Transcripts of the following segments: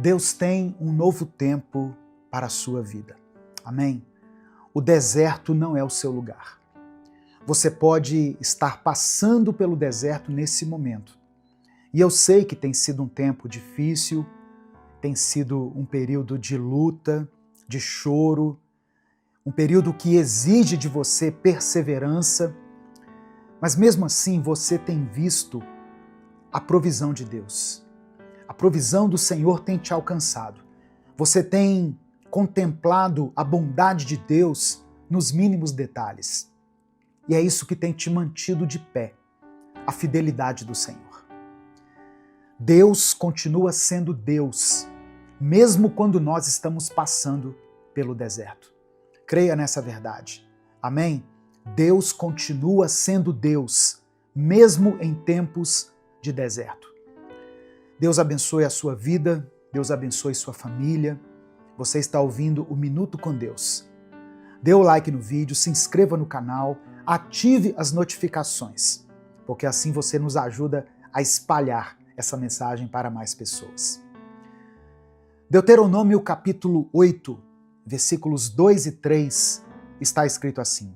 Deus tem um novo tempo para a sua vida. Amém? O deserto não é o seu lugar. Você pode estar passando pelo deserto nesse momento. E eu sei que tem sido um tempo difícil, tem sido um período de luta, de choro, um período que exige de você perseverança, mas mesmo assim você tem visto a provisão de Deus. A provisão do Senhor tem te alcançado. Você tem contemplado a bondade de Deus nos mínimos detalhes. E é isso que tem te mantido de pé, a fidelidade do Senhor. Deus continua sendo Deus, mesmo quando nós estamos passando pelo deserto. Creia nessa verdade. Amém? Deus continua sendo Deus, mesmo em tempos de deserto. Deus abençoe a sua vida, Deus abençoe sua família. Você está ouvindo o Minuto com Deus. Dê o like no vídeo, se inscreva no canal, ative as notificações, porque assim você nos ajuda a espalhar essa mensagem para mais pessoas. Deuteronômio capítulo 8, versículos 2 e 3, está escrito assim: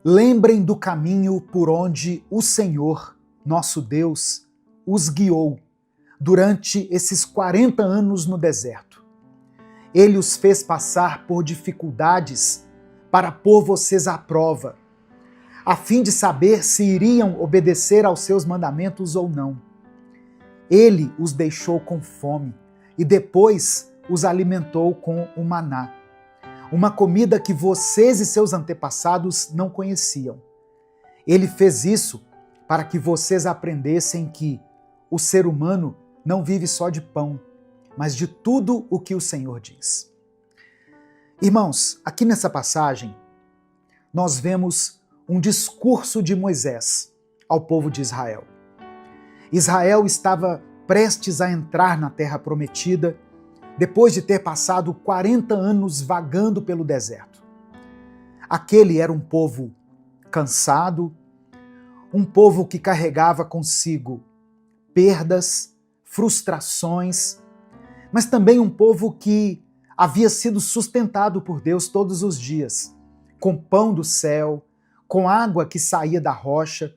Lembrem do caminho por onde o Senhor, nosso Deus, os guiou durante esses 40 anos no deserto. Ele os fez passar por dificuldades para pôr vocês à prova, a fim de saber se iriam obedecer aos seus mandamentos ou não. Ele os deixou com fome e depois os alimentou com o maná, uma comida que vocês e seus antepassados não conheciam. Ele fez isso para que vocês aprendessem que o ser humano não vive só de pão, mas de tudo o que o Senhor diz. Irmãos, aqui nessa passagem, nós vemos um discurso de Moisés ao povo de Israel. Israel estava prestes a entrar na Terra Prometida, depois de ter passado 40 anos vagando pelo deserto. Aquele era um povo cansado, um povo que carregava consigo perdas, frustrações, mas também um povo que havia sido sustentado por Deus todos os dias, com pão do céu, com água que saía da rocha,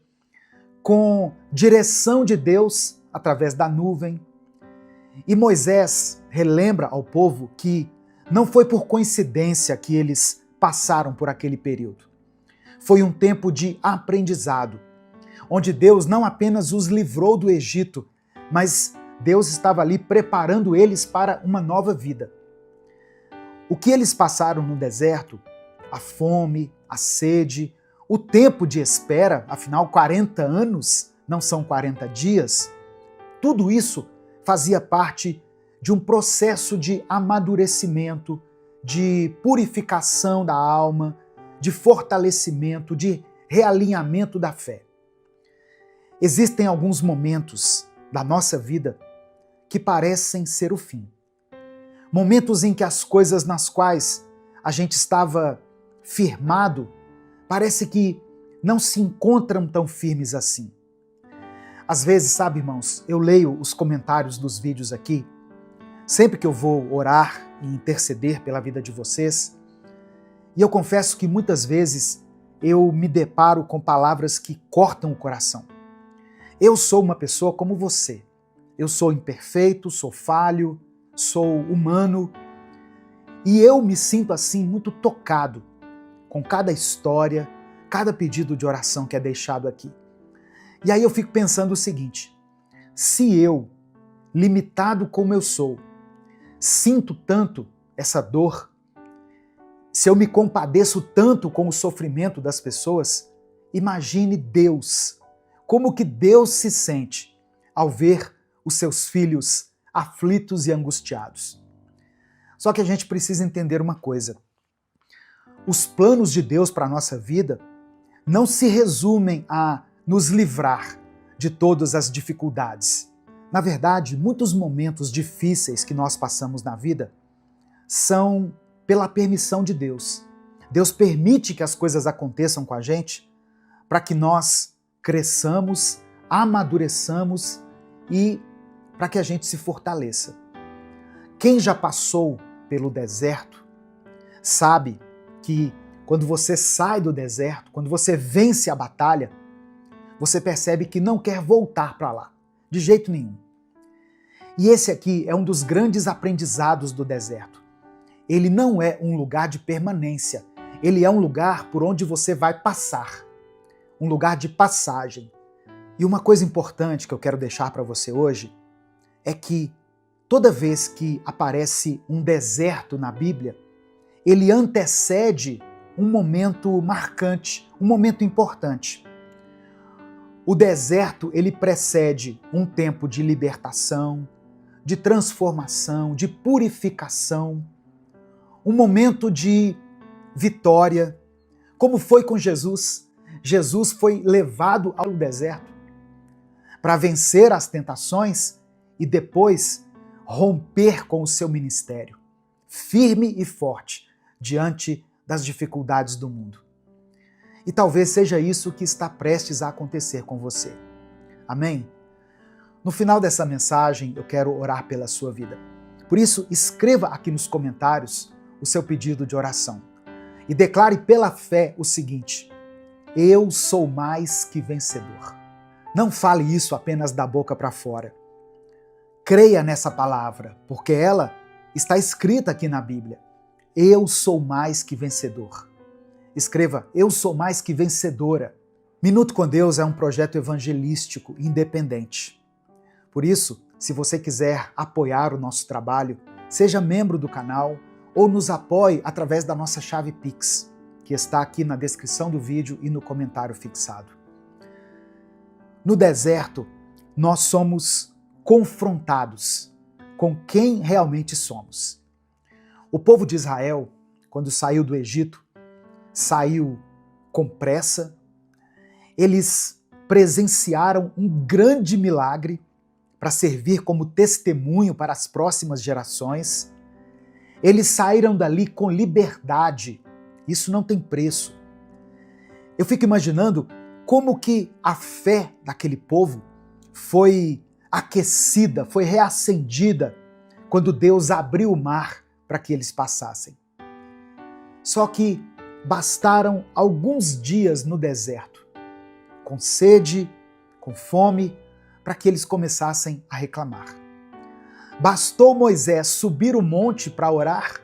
com direção de Deus através da nuvem. E Moisés relembra ao povo que não foi por coincidência que eles passaram por aquele período. Foi um tempo de aprendizado, onde Deus não apenas os livrou do Egito, mas Deus estava ali preparando eles para uma nova vida. O que eles passaram no deserto, a fome, a sede, o tempo de espera, afinal 40 anos não são 40 dias, tudo isso fazia parte de um processo de amadurecimento, de purificação da alma, de fortalecimento, de realinhamento da fé. Existem alguns momentos da nossa vida que parecem ser o fim. Momentos em que as coisas nas quais a gente estava firmado parece que não se encontram tão firmes assim. Às vezes, sabe, irmãos, eu leio os comentários dos vídeos aqui, sempre que eu vou orar e interceder pela vida de vocês, e eu confesso que muitas vezes eu me deparo com palavras que cortam o coração. Eu sou uma pessoa como você. Eu sou imperfeito, sou falho, sou humano, e eu me sinto assim muito tocado com cada história, cada pedido de oração que é deixado aqui. E aí eu fico pensando o seguinte: se eu, limitado como eu sou, sinto tanto essa dor, se eu me compadeço tanto com o sofrimento das pessoas, imagine Deus, como que Deus se sente ao ver os seus filhos aflitos e angustiados. Só que a gente precisa entender uma coisa: os planos de Deus para a nossa vida não se resumem a nos livrar de todas as dificuldades. Na verdade, muitos momentos difíceis que nós passamos na vida são pela permissão de Deus. Deus permite que as coisas aconteçam com a gente para que nós cresçamos, amadureçamos e para que a gente se fortaleça. Quem já passou pelo deserto sabe que quando você sai do deserto, quando você vence a batalha, você percebe que não quer voltar para lá, de jeito nenhum. E esse aqui é um dos grandes aprendizados do deserto. Ele não é um lugar de permanência, ele é um lugar por onde você vai passar, um lugar de passagem. E uma coisa importante que eu quero deixar para você hoje é que toda vez que aparece um deserto na Bíblia, ele antecede um momento marcante, um momento importante. O deserto, ele precede um tempo de libertação, de transformação, de purificação, um momento de vitória, como foi com Jesus. Jesus foi levado ao deserto para vencer as tentações e depois romper com o seu ministério, firme e forte diante das dificuldades do mundo. E talvez seja isso que está prestes a acontecer com você. Amém? No final dessa mensagem, eu quero orar pela sua vida. Por isso, escreva aqui nos comentários o seu pedido de oração e declare pela fé o seguinte: eu sou mais que vencedor. Não fale isso apenas da boca para fora. Creia nessa palavra, porque ela está escrita aqui na Bíblia. Eu sou mais que vencedor. Escreva, eu sou mais que vencedora. Minuto com Deus é um projeto evangelístico independente. Por isso, se você quiser apoiar o nosso trabalho, seja membro do canal ou nos apoie através da nossa chave Pix, que está aqui na descrição do vídeo e no comentário fixado. No deserto, nós somos confrontados com quem realmente somos. O povo de Israel, quando saiu do Egito, saiu com pressa. Eles presenciaram um grande milagre para servir como testemunho para as próximas gerações. Eles saíram dali com liberdade. Isso não tem preço. Eu fico imaginando como que a fé daquele povo foi aquecida, foi reacendida quando Deus abriu o mar para que eles passassem. Só que bastaram alguns dias no deserto, com sede, com fome, para que eles começassem a reclamar. Bastou Moisés subir o monte para orar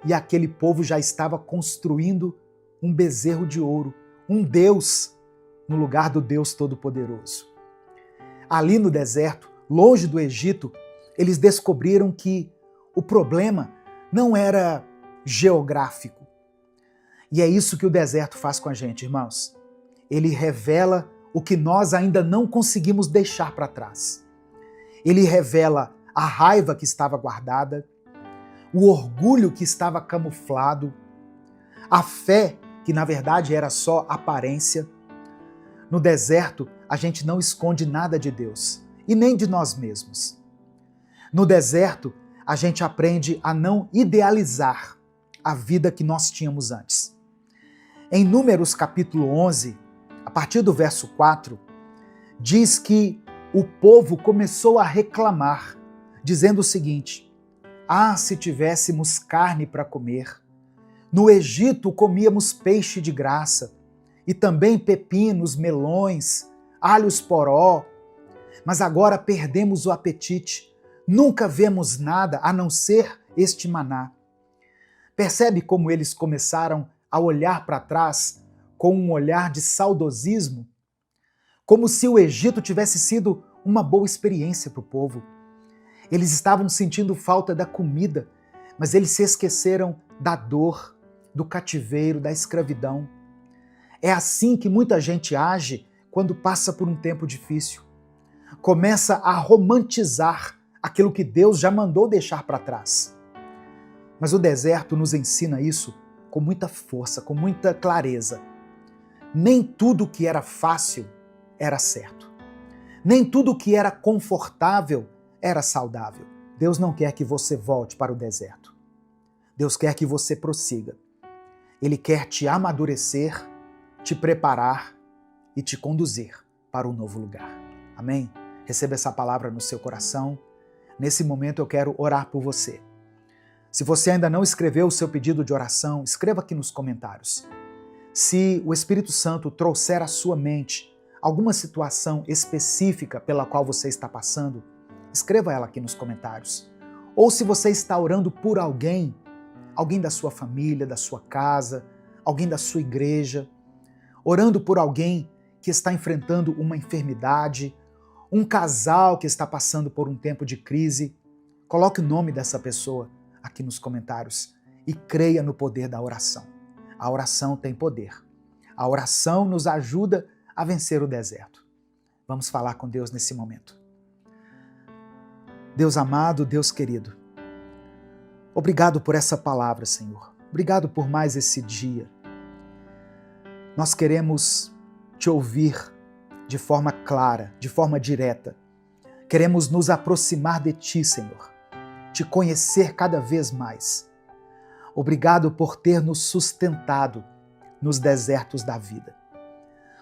e aquele povo já estava construindo um bezerro de ouro, um Deus no lugar do Deus Todo-Poderoso. Ali no deserto, longe do Egito, eles descobriram que o problema não era geográfico. E é isso que o deserto faz com a gente, irmãos. Ele revela o que nós ainda não conseguimos deixar para trás. Ele revela a raiva que estava guardada, o orgulho que estava camuflado, a fé que na verdade era só aparência. No deserto, a gente não esconde nada de Deus e nem de nós mesmos. No deserto, a gente aprende a não idealizar a vida que nós tínhamos antes. Em Números capítulo 11, a partir do verso 4, diz que o povo começou a reclamar, dizendo o seguinte: ah, se tivéssemos carne para comer! No Egito comíamos peixe de graça, e também pepinos, melões, alhos poró, mas agora perdemos o apetite, nunca vemos nada a não ser este maná. Percebe como eles começaram a olhar para trás com um olhar de saudosismo? Como se o Egito tivesse sido uma boa experiência para o povo. Eles estavam sentindo falta da comida, mas eles se esqueceram da dor, do cativeiro, da escravidão. É assim que muita gente age quando passa por um tempo difícil. Começa a romantizar aquilo que Deus já mandou deixar para trás. Mas o deserto nos ensina isso com muita força, com muita clareza. Nem tudo que era fácil era certo. Nem tudo que era confortável era saudável. Deus não quer que você volte para o deserto. Deus quer que você prossiga. Ele quer te amadurecer, te preparar e te conduzir para um novo lugar. Amém? Receba essa palavra no seu coração. Nesse momento eu quero orar por você. Se você ainda não escreveu o seu pedido de oração, escreva aqui nos comentários. Se o Espírito Santo trouxer à sua mente alguma situação específica pela qual você está passando, escreva ela aqui nos comentários. Ou se você está orando por alguém da sua família, da sua casa, alguém da sua igreja, orando por alguém que está enfrentando uma enfermidade, um casal que está passando por um tempo de crise, coloque o nome dessa pessoa aqui nos comentários e creia no poder da oração. A oração tem poder. A oração nos ajuda a vencer o deserto. Vamos falar com Deus nesse momento. Deus amado, Deus querido, obrigado por essa palavra, Senhor. Obrigado por mais esse dia. Nós queremos te ouvir de forma clara, de forma direta. Queremos nos aproximar de ti, Senhor, te conhecer cada vez mais. Obrigado por ter nos sustentado nos desertos da vida.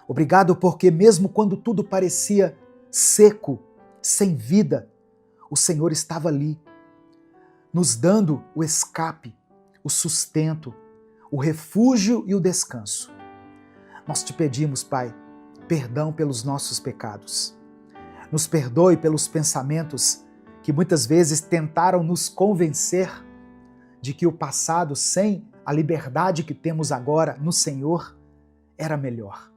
Obrigado porque mesmo quando tudo parecia seco, sem vida, o Senhor estava ali, nos dando o escape, o sustento, o refúgio e o descanso. Nós te pedimos, Pai, perdão pelos nossos pecados. Nos perdoe pelos pensamentos que muitas vezes tentaram nos convencer de que o passado, sem a liberdade que temos agora no Senhor, era melhor.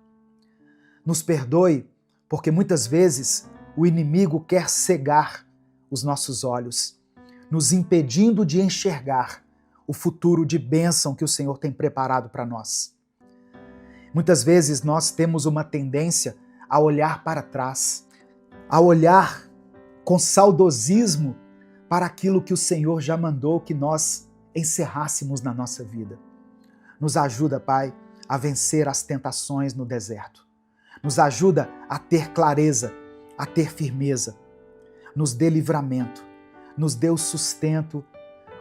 Nos perdoe porque muitas vezes o inimigo quer cegar os nossos olhos, nos impedindo de enxergar o futuro de bênção que o Senhor tem preparado para nós. Muitas vezes nós temos uma tendência a olhar para trás, a olhar com saudosismo para aquilo que o Senhor já mandou que nós encerrássemos na nossa vida. Nos ajuda, Pai, a vencer as tentações no deserto. Nos ajuda a ter clareza, a ter firmeza. Nos dê livramento, nos dê o sustento.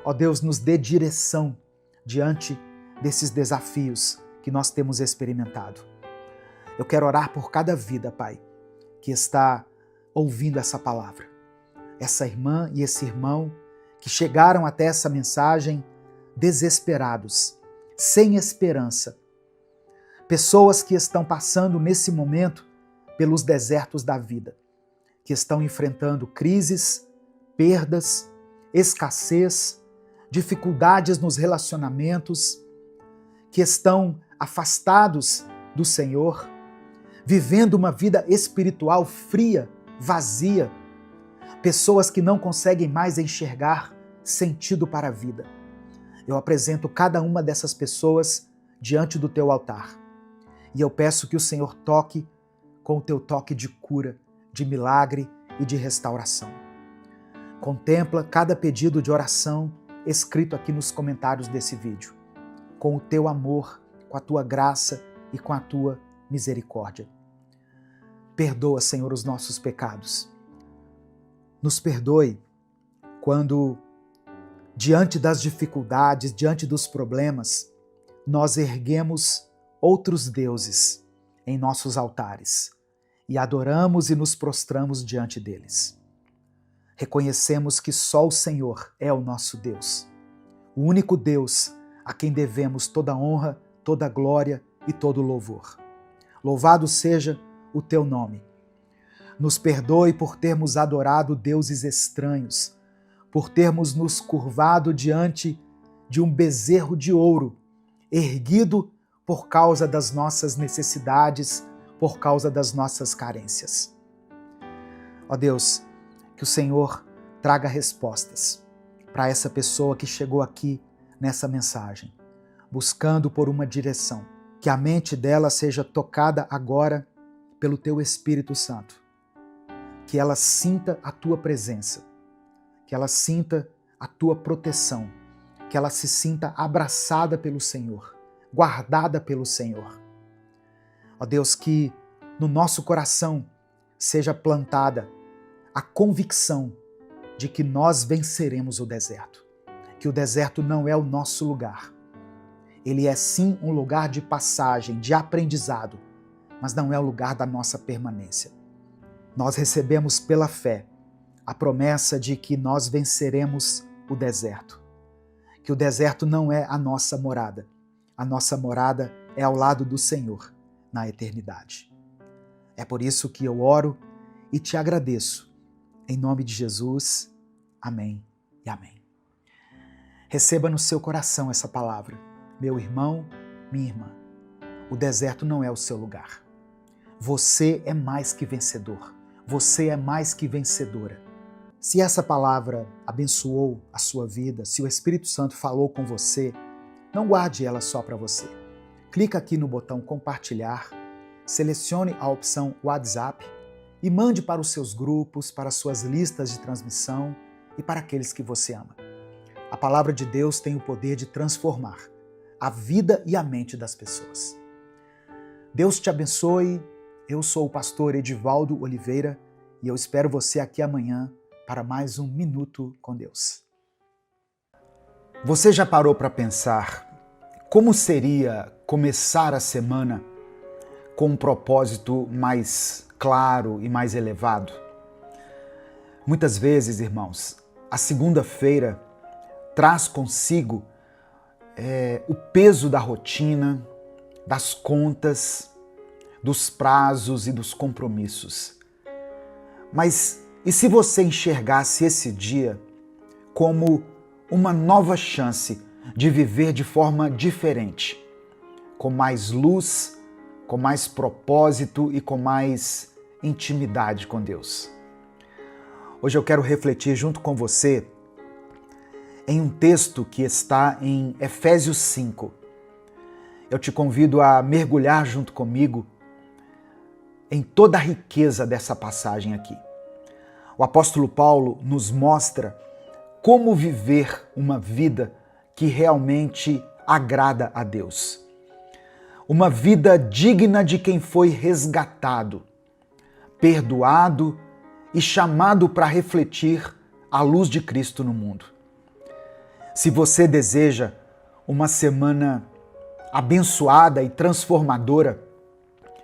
Ó Deus, nos dê direção diante desses desafios que nós temos experimentado. Eu quero orar por cada vida, Pai, que está ouvindo essa palavra. Essa irmã e esse irmão que chegaram até essa mensagem desesperados, sem esperança. Pessoas que estão passando nesse momento pelos desertos da vida, que estão enfrentando crises, perdas, escassez, dificuldades nos relacionamentos, que estão afastados do Senhor, vivendo uma vida espiritual fria, vazia, pessoas que não conseguem mais enxergar sentido para a vida. Eu apresento cada uma dessas pessoas diante do teu altar e eu peço que o Senhor toque com o teu toque de cura, de milagre e de restauração. Contempla cada pedido de oração escrito aqui nos comentários desse vídeo, com o teu amor, com a tua graça e com a tua misericórdia. Perdoa, Senhor, os nossos pecados. Nos perdoe quando, diante das dificuldades, diante dos problemas, nós erguemos outros deuses em nossos altares e adoramos e nos prostramos diante deles. Reconhecemos que só o Senhor é o nosso Deus, o único Deus a quem devemos toda honra, toda glória e todo louvor. Louvado seja o teu nome. Nos perdoe por termos adorado deuses estranhos, por termos nos curvado diante de um bezerro de ouro, erguido por causa das nossas necessidades, por causa das nossas carências. Ó Deus, que o Senhor traga respostas para essa pessoa que chegou aqui nessa mensagem, buscando por uma direção. Que a mente dela seja tocada agora pelo Teu Espírito Santo. Que ela sinta a Tua presença, que ela sinta a Tua proteção, que ela se sinta abraçada pelo Senhor, guardada pelo Senhor. Ó Deus, que no nosso coração seja plantada a convicção de que nós venceremos o deserto, que o deserto não é o nosso lugar. Ele é sim um lugar de passagem, de aprendizado, mas não é o lugar da nossa permanência. nós recebemos pela fé a promessa de que nós venceremos o deserto. Que o deserto não é a nossa morada é ao lado do Senhor na eternidade. É por isso que eu oro e te agradeço. Em nome de Jesus, amém e amém. Receba no seu coração essa palavra. Meu irmão, minha irmã, o deserto não é o seu lugar. Você é mais que vencedor. Você é mais que vencedora. Se essa palavra abençoou a sua vida, se o Espírito Santo falou com você, não guarde ela só para você. Clica aqui no botão compartilhar, selecione a opção WhatsApp e mande para os seus grupos, para as suas listas de transmissão e para aqueles que você ama. A palavra de Deus tem o poder de transformar a vida e a mente das pessoas. Deus te abençoe. Eu sou o pastor Edivaldo Oliveira e eu espero você aqui amanhã para mais um Minuto com Deus. Você já parou para pensar como seria começar a semana com um propósito mais claro e mais elevado? Muitas vezes, irmãos, a segunda-feira traz consigo o peso da rotina, das contas, dos prazos e dos compromissos. Mas e se você enxergasse esse dia como uma nova chance de viver de forma diferente, com mais luz, com mais propósito e com mais intimidade com Deus? Hoje eu quero refletir junto com você em um texto que está em Efésios 5. Eu te convido a mergulhar junto comigo em toda a riqueza dessa passagem aqui. O apóstolo Paulo nos mostra como viver uma vida que realmente agrada a Deus. Uma vida digna de quem foi resgatado, perdoado e chamado para refletir a luz de Cristo no mundo. Se você deseja uma semana abençoada e transformadora,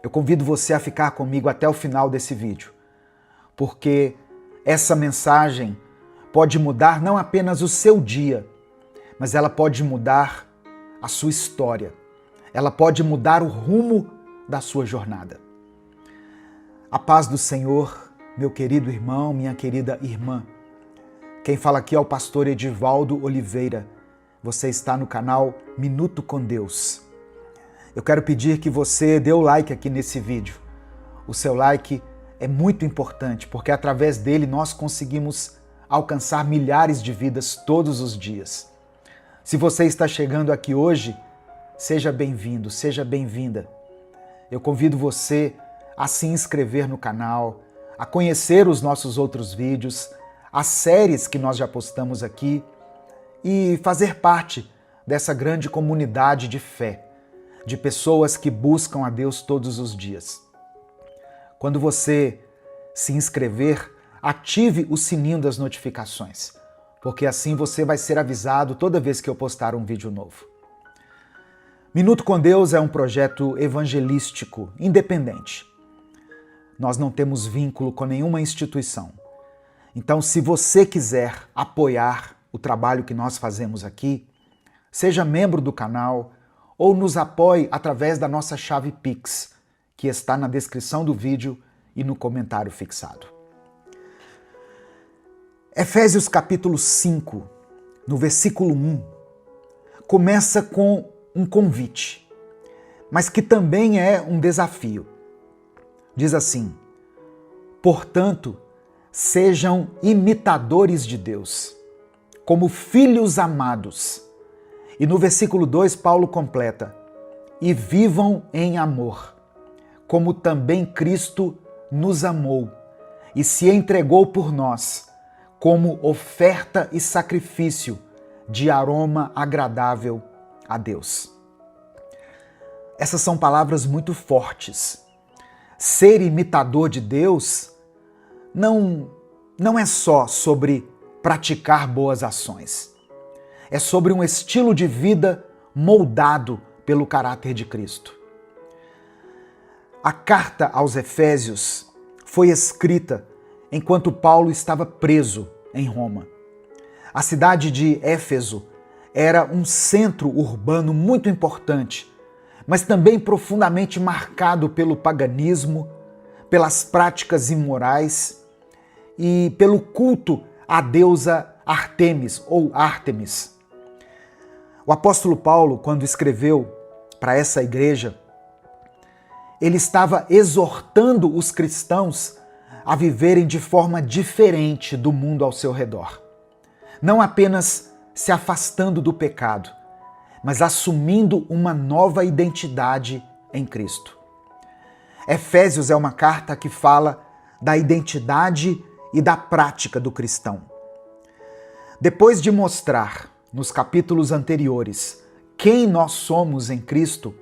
eu convido você a ficar comigo até o final desse vídeo, porque essa mensagem pode mudar não apenas o seu dia, mas ela pode mudar a sua história. Ela pode mudar o rumo da sua jornada. A paz do Senhor, meu querido irmão, minha querida irmã. Quem fala aqui é o pastor Edivaldo Oliveira. Você está no canal Minuto com Deus. Eu quero pedir que você dê o like aqui nesse vídeo. O seu like é muito importante, porque através dele nós conseguimos alcançar milhares de vidas todos os dias. Se você está chegando aqui hoje, seja bem-vindo, seja bem-vinda. Eu convido você a se inscrever no canal, a conhecer os nossos outros vídeos, as séries que nós já postamos aqui e fazer parte dessa grande comunidade de fé, de pessoas que buscam a Deus todos os dias. Quando você se inscrever, ative o sininho das notificações, porque assim você vai ser avisado toda vez que eu postar um vídeo novo. Minuto com Deus é um projeto evangelístico independente. Nós não temos vínculo com nenhuma instituição. Então, se você quiser apoiar o trabalho que nós fazemos aqui, seja membro do canal ou nos apoie através da nossa chave Pix, que está na descrição do vídeo e no comentário fixado. Efésios capítulo 5, no versículo 1, começa com um convite, mas que também é um desafio. Diz assim: portanto, sejam imitadores de Deus, como filhos amados. E no versículo 2, Paulo completa: e vivam em amor, como também Cristo nos amou e se entregou por nós, como oferta e sacrifício de aroma agradável a Deus. Essas são palavras muito fortes. Ser imitador de Deus não é só sobre praticar boas ações. É sobre um estilo de vida moldado pelo caráter de Cristo. A carta aos Efésios foi escrita enquanto Paulo estava preso em Roma. A cidade de Éfeso era um centro urbano muito importante, mas também profundamente marcado pelo paganismo, pelas práticas imorais e pelo culto à deusa Ártemis ou Ártemis. O apóstolo Paulo, quando escreveu para essa igreja, ele estava exortando os cristãos a viverem de forma diferente do mundo ao seu redor. Não apenas se afastando do pecado, mas assumindo uma nova identidade em Cristo. Efésios é uma carta que fala da identidade e da prática do cristão. Depois de mostrar, nos capítulos anteriores, quem nós somos em Cristo,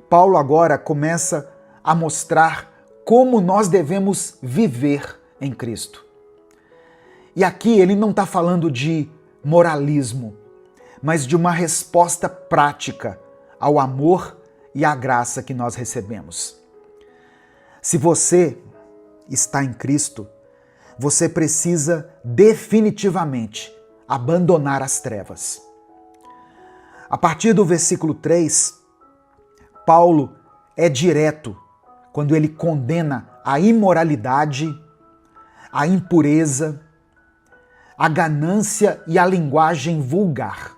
Paulo agora começa a mostrar como nós devemos viver em Cristo. E aqui ele não está falando de moralismo, mas de uma resposta prática ao amor e à graça que nós recebemos. Se você está em Cristo, você precisa definitivamente abandonar as trevas. A partir do versículo 3, Paulo é direto quando ele condena a imoralidade, a impureza, a ganância e a linguagem vulgar.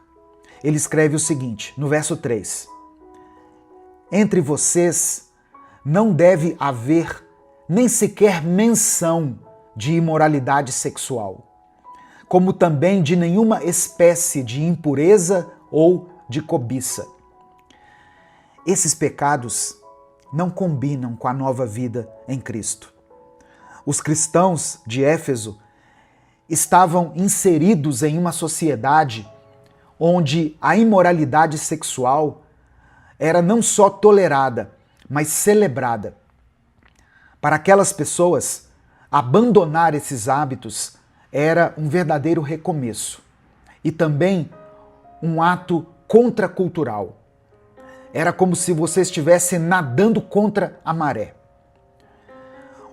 Ele escreve o seguinte, no verso 3: Entre vocês não deve haver nem sequer menção de imoralidade sexual, como também de nenhuma espécie de impureza ou de cobiça. Esses pecados não combinam com a nova vida em Cristo. Os cristãos de Éfeso estavam inseridos em uma sociedade onde a imoralidade sexual era não só tolerada, mas celebrada. Para aquelas pessoas, abandonar esses hábitos era um verdadeiro recomeço e também um ato contracultural. Era como se você estivesse nadando contra a maré.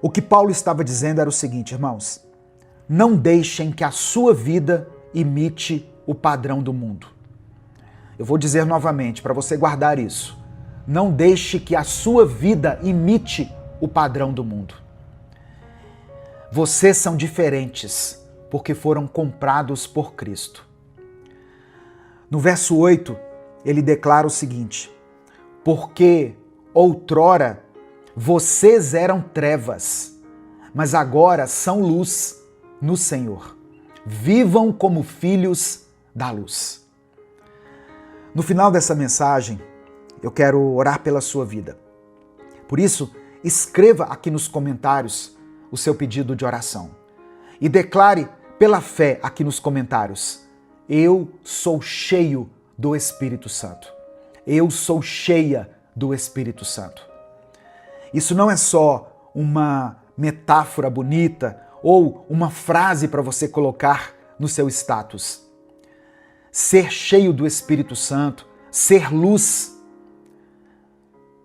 O que Paulo estava dizendo era o seguinte, irmãos: não deixem que a sua vida imite o padrão do mundo. Eu vou dizer novamente para você guardar isso. Não deixe que a sua vida imite o padrão do mundo. Vocês são diferentes porque foram comprados por Cristo. No verso 8, ele declara o seguinte: porque outrora vocês eram trevas, mas agora são luz no Senhor. Vivam como filhos da luz. No final dessa mensagem, eu quero orar pela sua vida. Por isso, escreva aqui nos comentários o seu pedido de oração. E declare pela fé aqui nos comentários: eu sou cheio do Espírito Santo. Eu sou cheia do Espírito Santo. Isso não é só uma metáfora bonita ou uma frase para você colocar no seu status. Ser cheio do Espírito Santo, ser luz,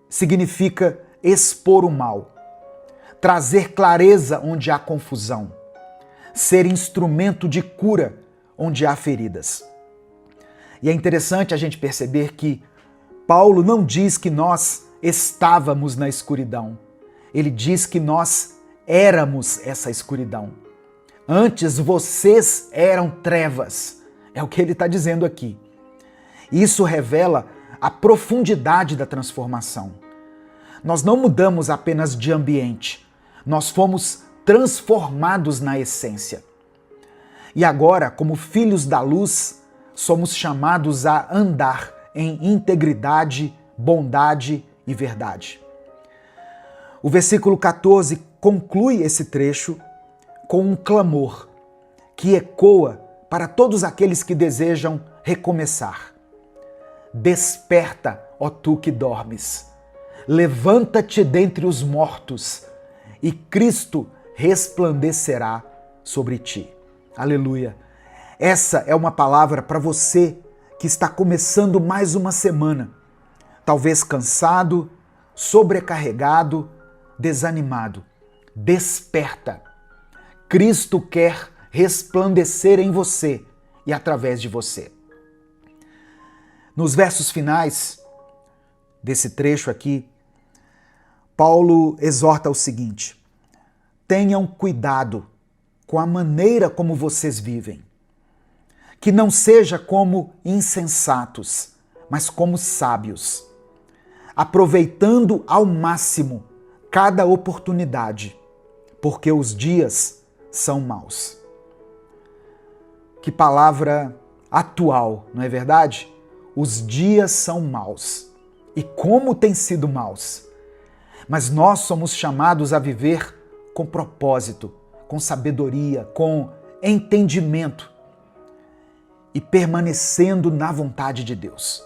significa expor o mal, trazer clareza onde há confusão, ser instrumento de cura onde há feridas. E é interessante a gente perceber que Paulo não diz que nós estávamos na escuridão. Ele diz que nós éramos essa escuridão. Antes vocês eram trevas. É o que ele está dizendo aqui. Isso revela a profundidade da transformação. Nós não mudamos apenas de ambiente. Nós fomos transformados na essência. E agora, como filhos da luz, somos chamados a andar em integridade, bondade e verdade. O versículo 14 conclui esse trecho com um clamor que ecoa para todos aqueles que desejam recomeçar. Desperta, ó tu que dormes. Levanta-te dentre os mortos e Cristo resplandecerá sobre ti. Aleluia! Essa é uma palavra para você que está começando mais uma semana, talvez cansado, sobrecarregado, desanimado. desperta. Cristo quer resplandecer em você e através de você. Nos versos finais desse trecho aqui, Paulo exorta o seguinte: tenham cuidado com a maneira como vocês vivem. Que não seja como insensatos, mas como sábios, aproveitando ao máximo cada oportunidade, porque os dias são maus. Que palavra atual, não é verdade? Os dias são maus. E como têm sido maus? Mas nós somos chamados a viver com propósito, com sabedoria, com entendimento e permanecendo na vontade de Deus.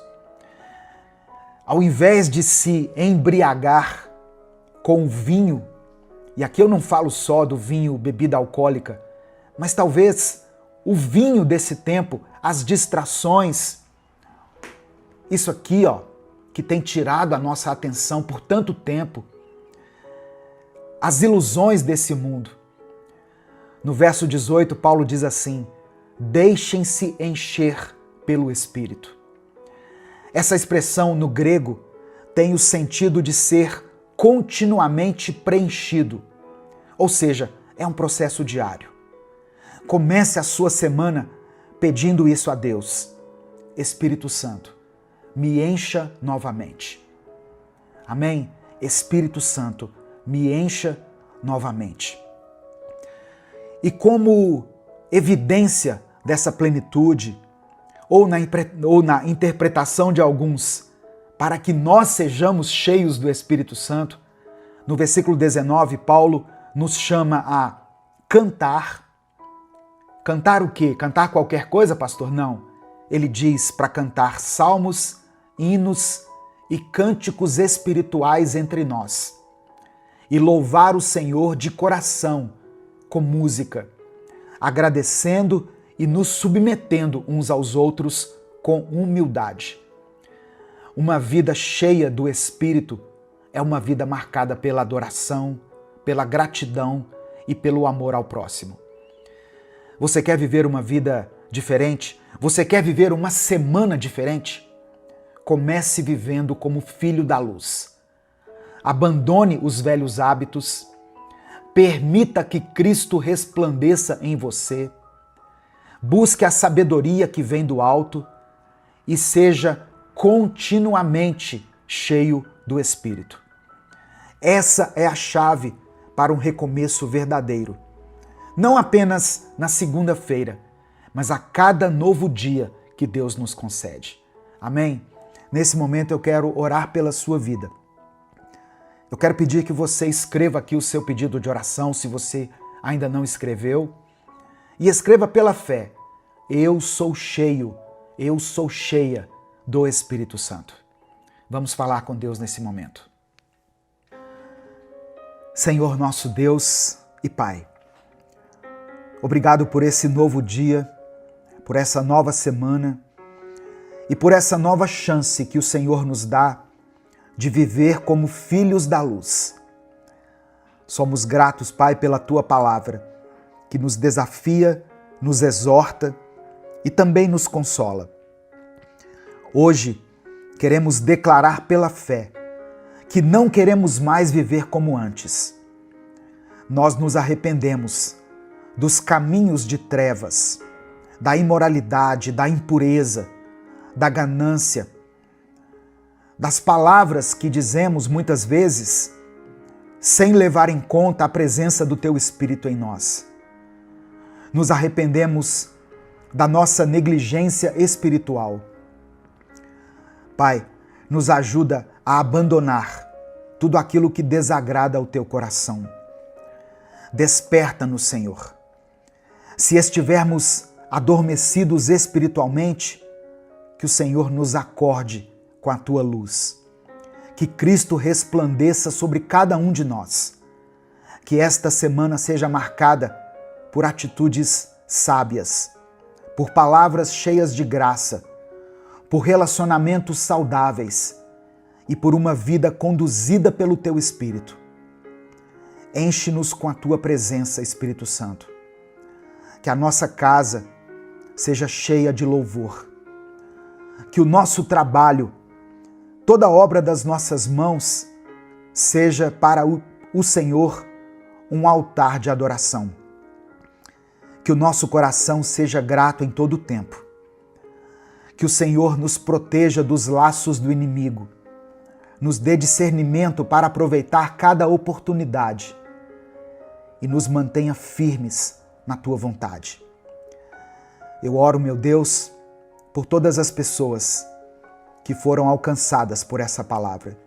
Ao invés de se embriagar com o vinho, e aqui eu não falo só do vinho, bebida alcoólica, mas talvez o vinho desse tempo, as distrações, isso aqui, que tem tirado a nossa atenção por tanto tempo, as ilusões desse mundo. No verso 18, Paulo diz assim: deixem-se encher pelo Espírito. Essa expressão no grego tem o sentido de ser continuamente preenchido, ou seja, é um processo diário. Comece a sua semana pedindo isso a Deus: Espírito Santo, me encha novamente. Amém? Espírito Santo, me encha novamente. E como evidência dessa plenitude, ou na interpretação de alguns, para que nós sejamos cheios do Espírito Santo, no versículo 19, Paulo nos chama a cantar. Cantar o quê? Cantar qualquer coisa, pastor? Não. Ele diz para cantar salmos, hinos e cânticos espirituais entre nós. E louvar o Senhor de coração, com música, agradecendo e nos submetendo uns aos outros com humildade. Uma vida cheia do Espírito é uma vida marcada pela adoração, pela gratidão e pelo amor ao próximo. Você quer viver uma vida diferente? Você quer viver uma semana diferente? Comece vivendo como filho da luz. Abandone os velhos hábitos. Permita que Cristo resplandeça em você. Busque a sabedoria que vem do alto e seja continuamente cheio do Espírito. Essa é a chave para um recomeço verdadeiro. Não apenas na segunda-feira, mas a cada novo dia que Deus nos concede. Amém? Nesse momento eu quero orar pela sua vida. Eu quero pedir que você escreva aqui o seu pedido de oração, se você ainda não escreveu, e escreva pela fé: eu sou cheio, eu sou cheia do Espírito Santo. Vamos falar com Deus nesse momento. Senhor nosso Deus e Pai, obrigado por esse novo dia, por essa nova semana e por essa nova chance que o Senhor nos dá de viver como filhos da luz. Somos gratos, Pai, pela Tua palavra, que nos desafia, nos exorta e também nos consola. Hoje, queremos declarar pela fé que não queremos mais viver como antes. Nós nos arrependemos dos caminhos de trevas, da imoralidade, da impureza, da ganância, das palavras que dizemos muitas vezes sem levar em conta a presença do Teu Espírito em nós. Nos arrependemos da nossa negligência espiritual. Pai, nos ajuda a abandonar tudo aquilo que desagrada ao Teu coração. Desperta-nos, Senhor. Se estivermos adormecidos espiritualmente, que o Senhor nos acorde com a Tua luz. Que Cristo resplandeça sobre cada um de nós. Que esta semana seja marcada por atitudes sábias, por palavras cheias de graça, por relacionamentos saudáveis e por uma vida conduzida pelo Teu Espírito. Enche-nos com a tua presença, Espírito Santo. Que a nossa casa seja cheia de louvor. Que o nosso trabalho, toda obra das nossas mãos, seja para o Senhor um altar de adoração. Que o nosso coração seja grato em todo o tempo. Que o Senhor nos proteja dos laços do inimigo. Nos dê discernimento para aproveitar cada oportunidade e nos mantenha firmes na tua vontade. Eu oro, meu Deus, por todas as pessoas que foram alcançadas por essa palavra,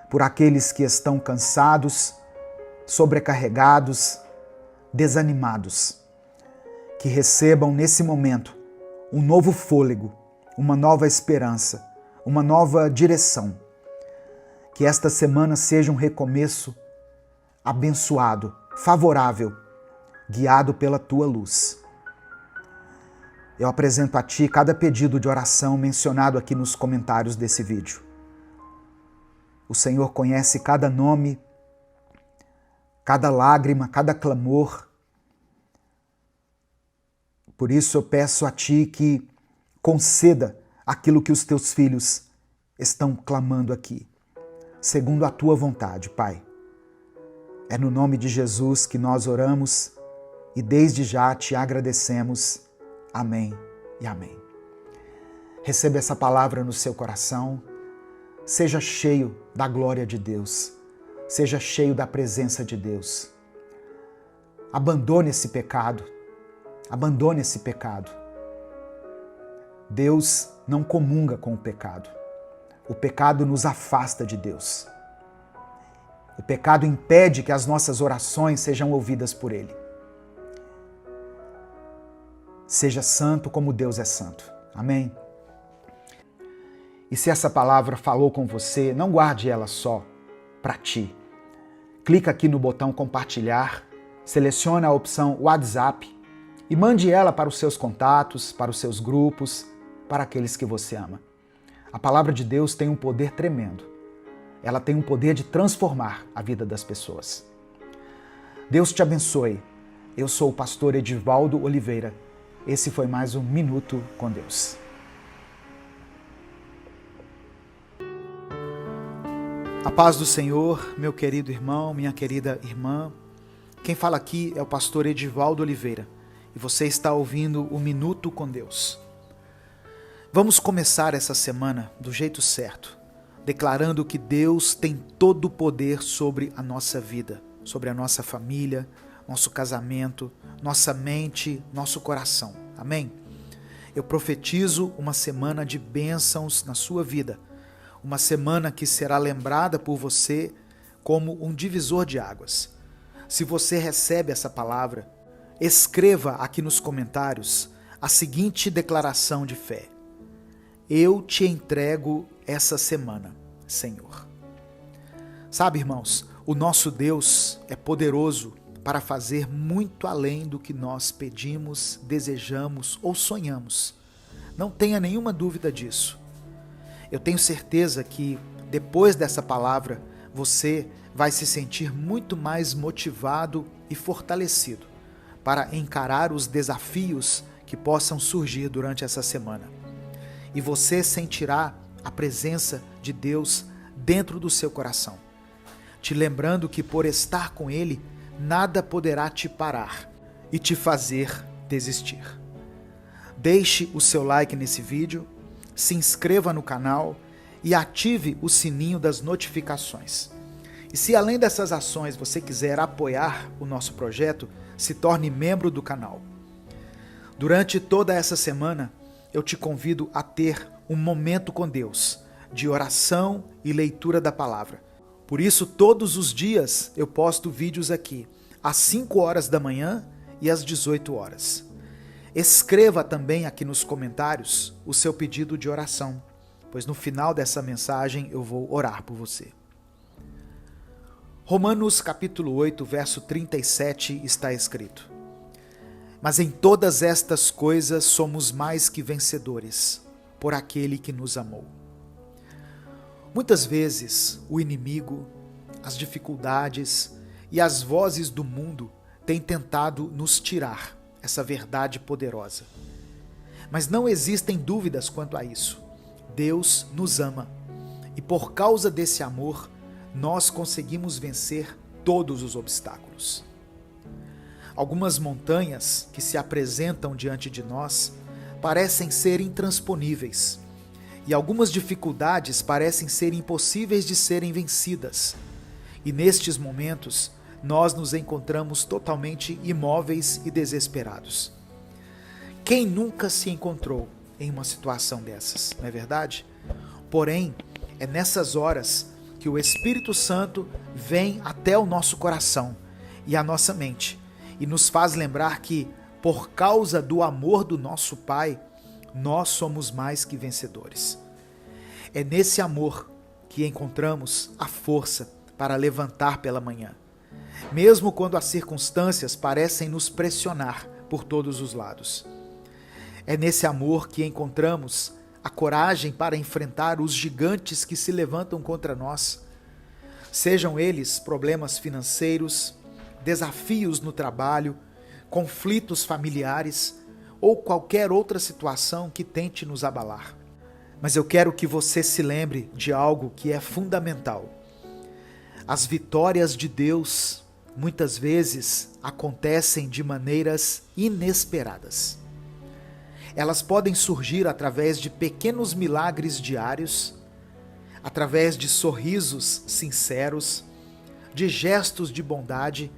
por aqueles que estão cansados, sobrecarregados, desanimados, que recebam nesse momento um novo fôlego, uma nova esperança, uma nova direção. Que esta semana seja um recomeço abençoado, favorável, guiado pela tua luz. Eu apresento a ti cada pedido de oração mencionado aqui nos comentários desse vídeo. O Senhor conhece cada nome, cada lágrima, cada clamor. Por isso eu peço a ti que conceda aquilo que os teus filhos estão clamando aqui, segundo a tua vontade, Pai. É no nome de Jesus que nós oramos e desde já te agradecemos. Amém e amém. Receba essa palavra no seu coração. Seja cheio da glória de Deus. Seja cheio da presença de Deus. Abandone esse pecado. Abandone esse pecado. Deus não comunga com o pecado. O pecado nos afasta de Deus. O pecado impede que as nossas orações sejam ouvidas por Ele. Seja santo como Deus é santo. Amém? E se essa palavra falou com você, não guarde ela só para ti. Clica aqui no botão compartilhar, selecione a opção WhatsApp e mande ela para os seus contatos, para os seus grupos, para aqueles que você ama. A palavra de Deus tem um poder tremendo. Ela tem um poder de transformar a vida das pessoas. Deus te abençoe. Eu sou o pastor Edivaldo Oliveira. Esse foi mais um Minuto com Deus. A paz do Senhor, meu querido irmão, minha querida irmã. Quem fala aqui é o pastor Edivaldo Oliveira e você está ouvindo o Minuto com Deus. Vamos começar essa semana do jeito certo, declarando que Deus tem todo o poder sobre a nossa vida, sobre a nossa família, nosso casamento, nossa mente, nosso coração. Amém? Eu profetizo uma semana de bênçãos na sua vida, uma semana que será lembrada por você como um divisor de águas. Se você recebe essa palavra, escreva aqui nos comentários a seguinte declaração de fé: eu te entrego essa semana, Senhor. Sabe, irmãos, o nosso Deus é poderoso para fazer muito além do que nós pedimos, desejamos ou sonhamos. Não tenha nenhuma dúvida disso. Eu tenho certeza que depois dessa palavra, você vai se sentir muito mais motivado e fortalecido para encarar os desafios que possam surgir durante essa semana. E você sentirá a presença de Deus dentro do seu coração, te lembrando que por estar com Ele, nada poderá te parar e te fazer desistir. Deixe o seu like nesse vídeo, se inscreva no canal e ative o sininho das notificações. E se além dessas ações você quiser apoiar o nosso projeto, se torne membro do canal. Durante toda essa semana, eu te convido a ter um momento com Deus, de oração e leitura da palavra. Por isso, todos os dias eu posto vídeos aqui, às 5 horas da manhã e às 18 horas. Escreva também aqui nos comentários o seu pedido de oração, pois no final dessa mensagem eu vou orar por você. Romanos capítulo 8, verso 37 está escrito: mas em todas estas coisas somos mais que vencedores, por aquele que nos amou. Muitas vezes o inimigo, as dificuldades E as vozes do mundo têm tentado nos tirar essa verdade poderosa. Mas não existem dúvidas quanto a isso. Deus nos ama. E por causa desse amor, nós conseguimos vencer todos os obstáculos. Algumas montanhas que se apresentam diante de nós parecem ser intransponíveis, e algumas dificuldades parecem ser impossíveis de serem vencidas. E nestes momentos, nós nos encontramos totalmente imóveis e desesperados. Quem nunca se encontrou em uma situação dessas, não é verdade? Porém, é nessas horas que o Espírito Santo vem até o nosso coração e a nossa mente e nos faz lembrar que, por causa do amor do nosso Pai, nós somos mais que vencedores. É nesse amor que encontramos a força para levantar pela manhã, mesmo quando as circunstâncias parecem nos pressionar por todos os lados. É nesse amor que encontramos a coragem para enfrentar os gigantes que se levantam contra nós, sejam eles problemas financeiros, desafios no trabalho, conflitos familiares ou qualquer outra situação que tente nos abalar. Mas eu quero que você se lembre de algo que é fundamental. As vitórias de Deus muitas vezes acontecem de maneiras inesperadas. Elas podem surgir através de pequenos milagres diários, através de sorrisos sinceros, de gestos de bondade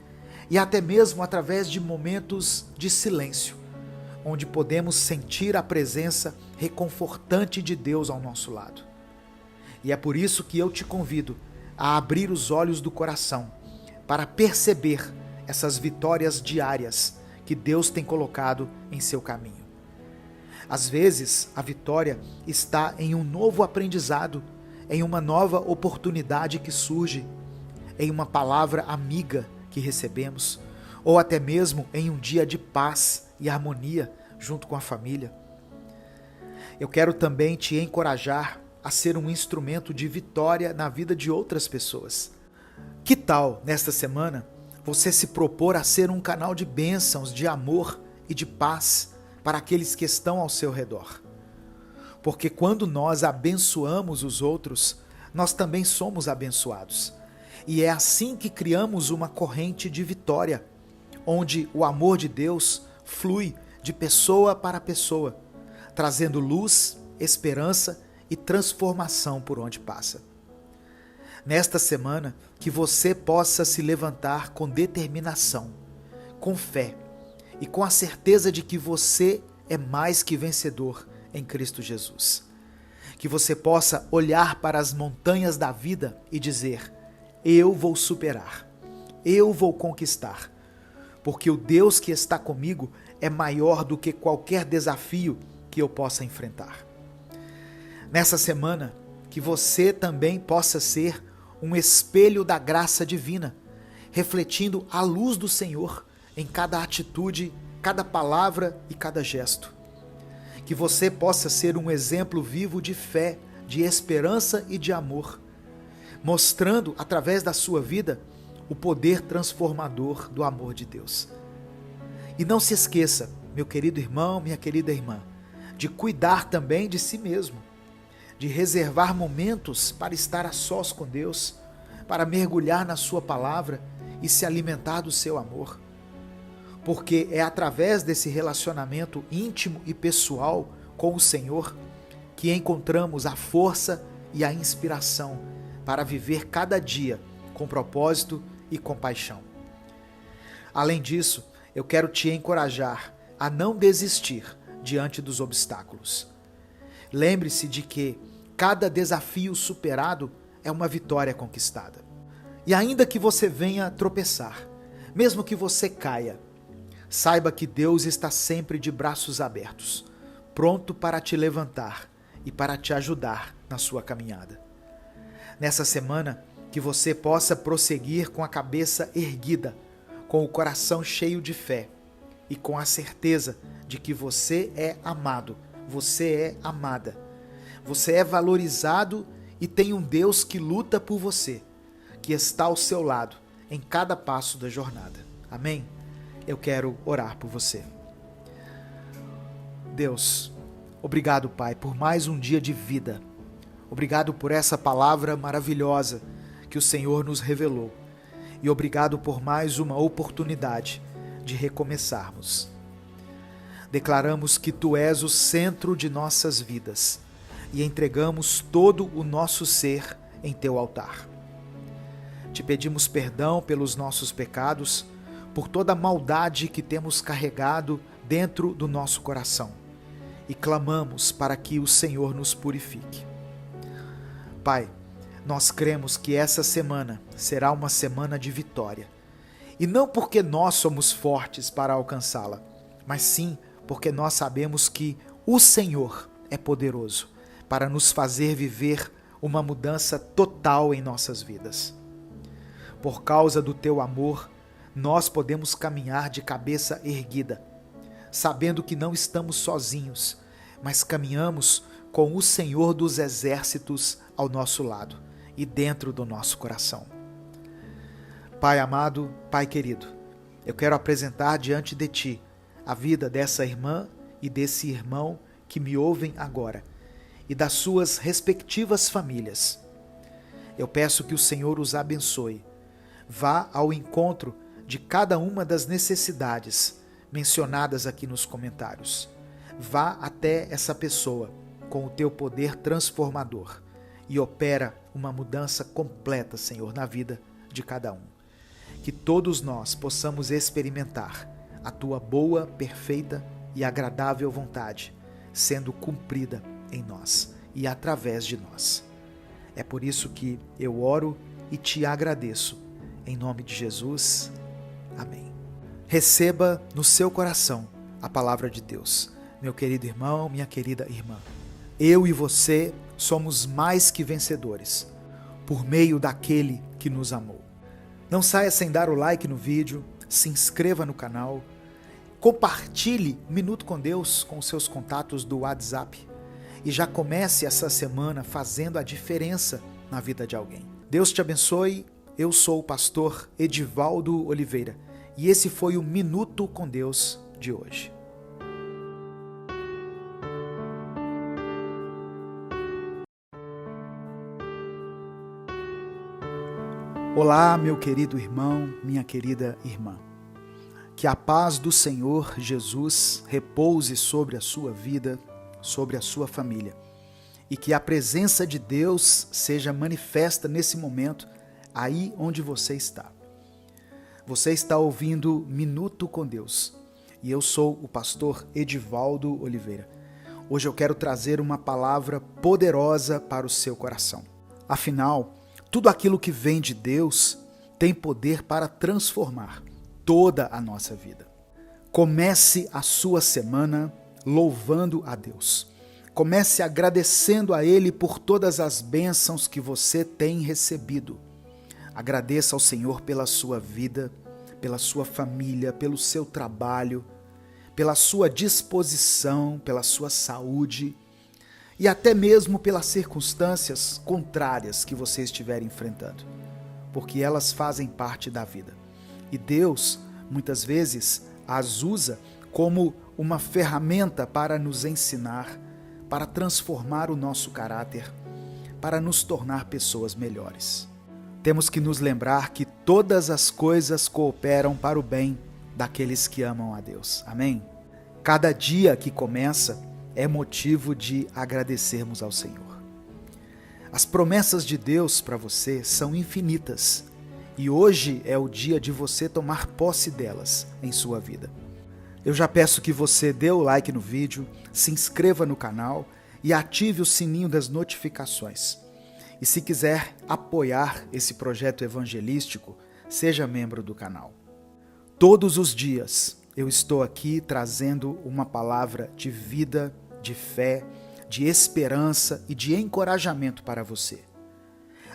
e até mesmo através de momentos de silêncio, onde podemos sentir a presença reconfortante de Deus ao nosso lado. E é por isso que eu te convido a abrir os olhos do coração para perceber essas vitórias diárias que Deus tem colocado em seu caminho. Às vezes, a vitória está em um novo aprendizado, em uma nova oportunidade que surge, em uma palavra amiga que recebemos, ou até mesmo em um dia de paz e harmonia junto com a família. Eu quero também te encorajar a ser um instrumento de vitória na vida de outras pessoas. Que tal, nesta semana, você se propor a ser um canal de bênçãos, de amor e de paz para aqueles que estão ao seu redor? Porque quando nós abençoamos os outros, nós também somos abençoados. E é assim que criamos uma corrente de vitória, onde o amor de Deus flui de pessoa para pessoa, trazendo luz, esperança e transformação por onde passa. Nesta semana, que você possa se levantar com determinação, com fé e com a certeza de que você é mais que vencedor em Cristo Jesus. Que você possa olhar para as montanhas da vida e dizer: eu vou superar, eu vou conquistar, porque o Deus que está comigo é maior do que qualquer desafio que eu possa enfrentar. Nessa semana, que você também possa ser um espelho da graça divina, refletindo a luz do Senhor em cada atitude, cada palavra e cada gesto. Que você possa ser um exemplo vivo de fé, de esperança e de amor, mostrando através da sua vida o poder transformador do amor de Deus. E não se esqueça, meu querido irmão, minha querida irmã, de cuidar também de si mesmo, de reservar momentos para estar a sós com Deus, para mergulhar na sua palavra e se alimentar do seu amor. Porque é através desse relacionamento íntimo e pessoal com o Senhor que encontramos a força e a inspiração para viver cada dia com propósito e compaixão. Além disso, eu quero te encorajar a não desistir diante dos obstáculos. Lembre-se de que cada desafio superado é uma vitória conquistada. E ainda que você venha tropeçar, mesmo que você caia, saiba que Deus está sempre de braços abertos, pronto para te levantar e para te ajudar na sua caminhada. Nessa semana, que você possa prosseguir com a cabeça erguida, com o coração cheio de fé e com a certeza de que você é amado, você é amada, você é valorizado e tem um Deus que luta por você, que está ao seu lado em cada passo da jornada. Amém? Eu quero orar por você. Deus, obrigado, Pai, por mais um dia de vida. Obrigado por essa palavra maravilhosa que o Senhor nos revelou. E obrigado por mais uma oportunidade de recomeçarmos. Declaramos que Tu és o centro de nossas vidas e entregamos todo o nosso ser em Teu altar. Te pedimos perdão pelos nossos pecados, por toda a maldade que temos carregado dentro do nosso coração e clamamos para que o Senhor nos purifique. Pai, nós cremos que essa semana será uma semana de vitória. E não porque nós somos fortes para alcançá-la, mas sim porque nós sabemos que o Senhor é poderoso para nos fazer viver uma mudança total em nossas vidas. Por causa do Teu amor, nós podemos caminhar de cabeça erguida, sabendo que não estamos sozinhos, mas caminhamos com o Senhor dos Exércitos ao nosso lado e dentro do nosso coração. Pai amado, Pai querido, eu quero apresentar diante de Ti a vida dessa irmã e desse irmão que me ouvem agora e das suas respectivas famílias. Eu peço que o Senhor os abençoe. Vá ao encontro de cada uma das necessidades mencionadas aqui nos comentários. Vá até essa pessoa com o Teu poder transformador e opera uma mudança completa, Senhor, na vida de cada um. Que todos nós possamos experimentar a Tua boa, perfeita e agradável vontade sendo cumprida em nós e através de nós. É por isso que eu oro e Te agradeço. Em nome de Jesus. Amém. Receba no seu coração a palavra de Deus. Meu querido irmão, minha querida irmã. Eu e você somos mais que vencedores por meio daquele que nos amou. Não saia sem dar o like no vídeo, se inscreva no canal, compartilhe um Minuto com Deus com os seus contatos do WhatsApp e já comece essa semana fazendo a diferença na vida de alguém. Deus te abençoe. Eu sou o pastor Edivaldo Oliveira e esse foi o Minuto com Deus de hoje. Olá, meu querido irmão, minha querida irmã. Que a paz do Senhor Jesus repouse sobre a sua vida, sobre a sua família. E que a presença de Deus seja manifesta nesse momento, aí onde você está. Você está ouvindo Minuto com Deus. E eu sou o pastor Edivaldo Oliveira. Hoje eu quero trazer uma palavra poderosa para o seu coração. Afinal, tudo aquilo que vem de Deus tem poder para transformar toda a nossa vida. Comece a sua semana louvando a Deus. Comece agradecendo a Ele por todas as bênçãos que você tem recebido. Agradeça ao Senhor pela sua vida, pela sua família, pelo seu trabalho, pela sua disposição, pela sua saúde e até mesmo pelas circunstâncias contrárias que você estiver enfrentando, porque elas fazem parte da vida. E Deus, muitas vezes, as usa como uma ferramenta para nos ensinar, para transformar o nosso caráter, para nos tornar pessoas melhores. Temos que nos lembrar que todas as coisas cooperam para o bem daqueles que amam a Deus. Amém? Cada dia que começa é motivo de agradecermos ao Senhor. As promessas de Deus para você são infinitas e hoje é o dia de você tomar posse delas em sua vida. Eu já peço que você dê o like no vídeo, se inscreva no canal e ative o sininho das notificações. E se quiser apoiar esse projeto evangelístico, seja membro do canal. Todos os dias eu estou aqui trazendo uma palavra de vida, de fé, de esperança e de encorajamento para você.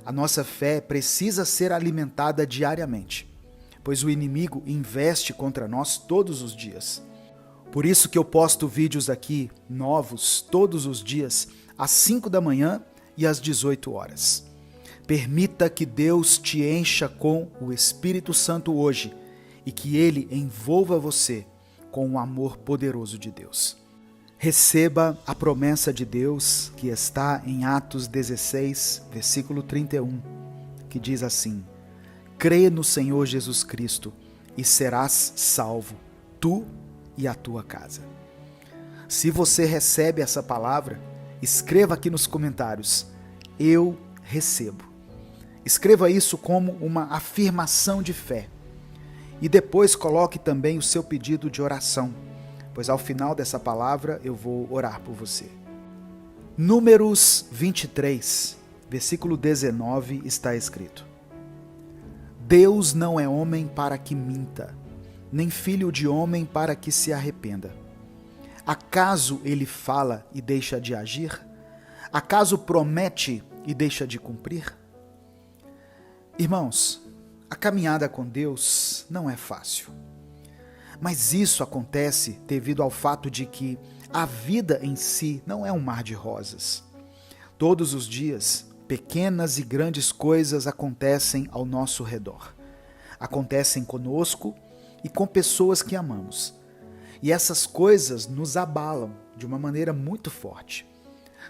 A nossa fé precisa ser alimentada diariamente, pois o inimigo investe contra nós todos os dias. Por isso que eu posto vídeos aqui novos todos os dias, às 5 da manhã e às 18 horas. Permita que Deus te encha com o Espírito Santo hoje e que Ele envolva você com o amor poderoso de Deus. Receba a promessa de Deus que está em Atos 16, versículo 31, que diz assim: crê no Senhor Jesus Cristo e serás salvo, tu e a tua casa. Se você recebe essa palavra, escreva aqui nos comentários: eu recebo. Escreva isso como uma afirmação de fé. E depois coloque também o seu pedido de oração, pois ao final dessa palavra eu vou orar por você. Números 23, versículo 19 está escrito: Deus não é homem para que minta, nem filho de homem para que se arrependa. Acaso ele fala e deixa de agir? Acaso promete e deixa de cumprir? Irmãos, a caminhada com Deus não é fácil. Mas isso acontece devido ao fato de que a vida em si não é um mar de rosas. Todos os dias, pequenas e grandes coisas acontecem ao nosso redor. Acontecem conosco e com pessoas que amamos. E essas coisas nos abalam de uma maneira muito forte.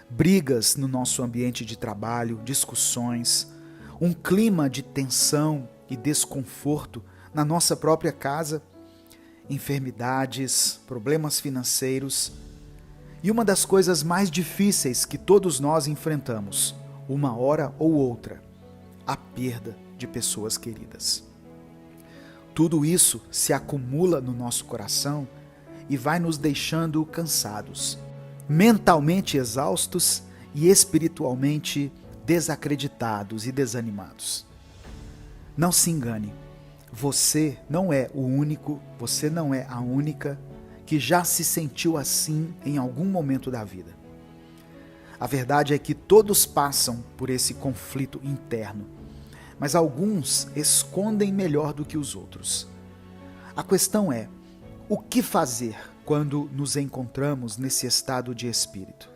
Brigas no nosso ambiente de trabalho, discussões, um clima de tensão e desconforto na nossa própria casa, enfermidades, problemas financeiros e uma das coisas mais difíceis que todos nós enfrentamos, uma hora ou outra, a perda de pessoas queridas. Tudo isso se acumula no nosso coração e vai nos deixando cansados, mentalmente exaustos e espiritualmente desacreditados e desanimados. Não se engane, você não é o único, você não é a única que já se sentiu assim em algum momento da vida. A verdade é que todos passam por esse conflito interno, mas alguns escondem melhor do que os outros. A questão é, o que fazer quando nos encontramos nesse estado de espírito?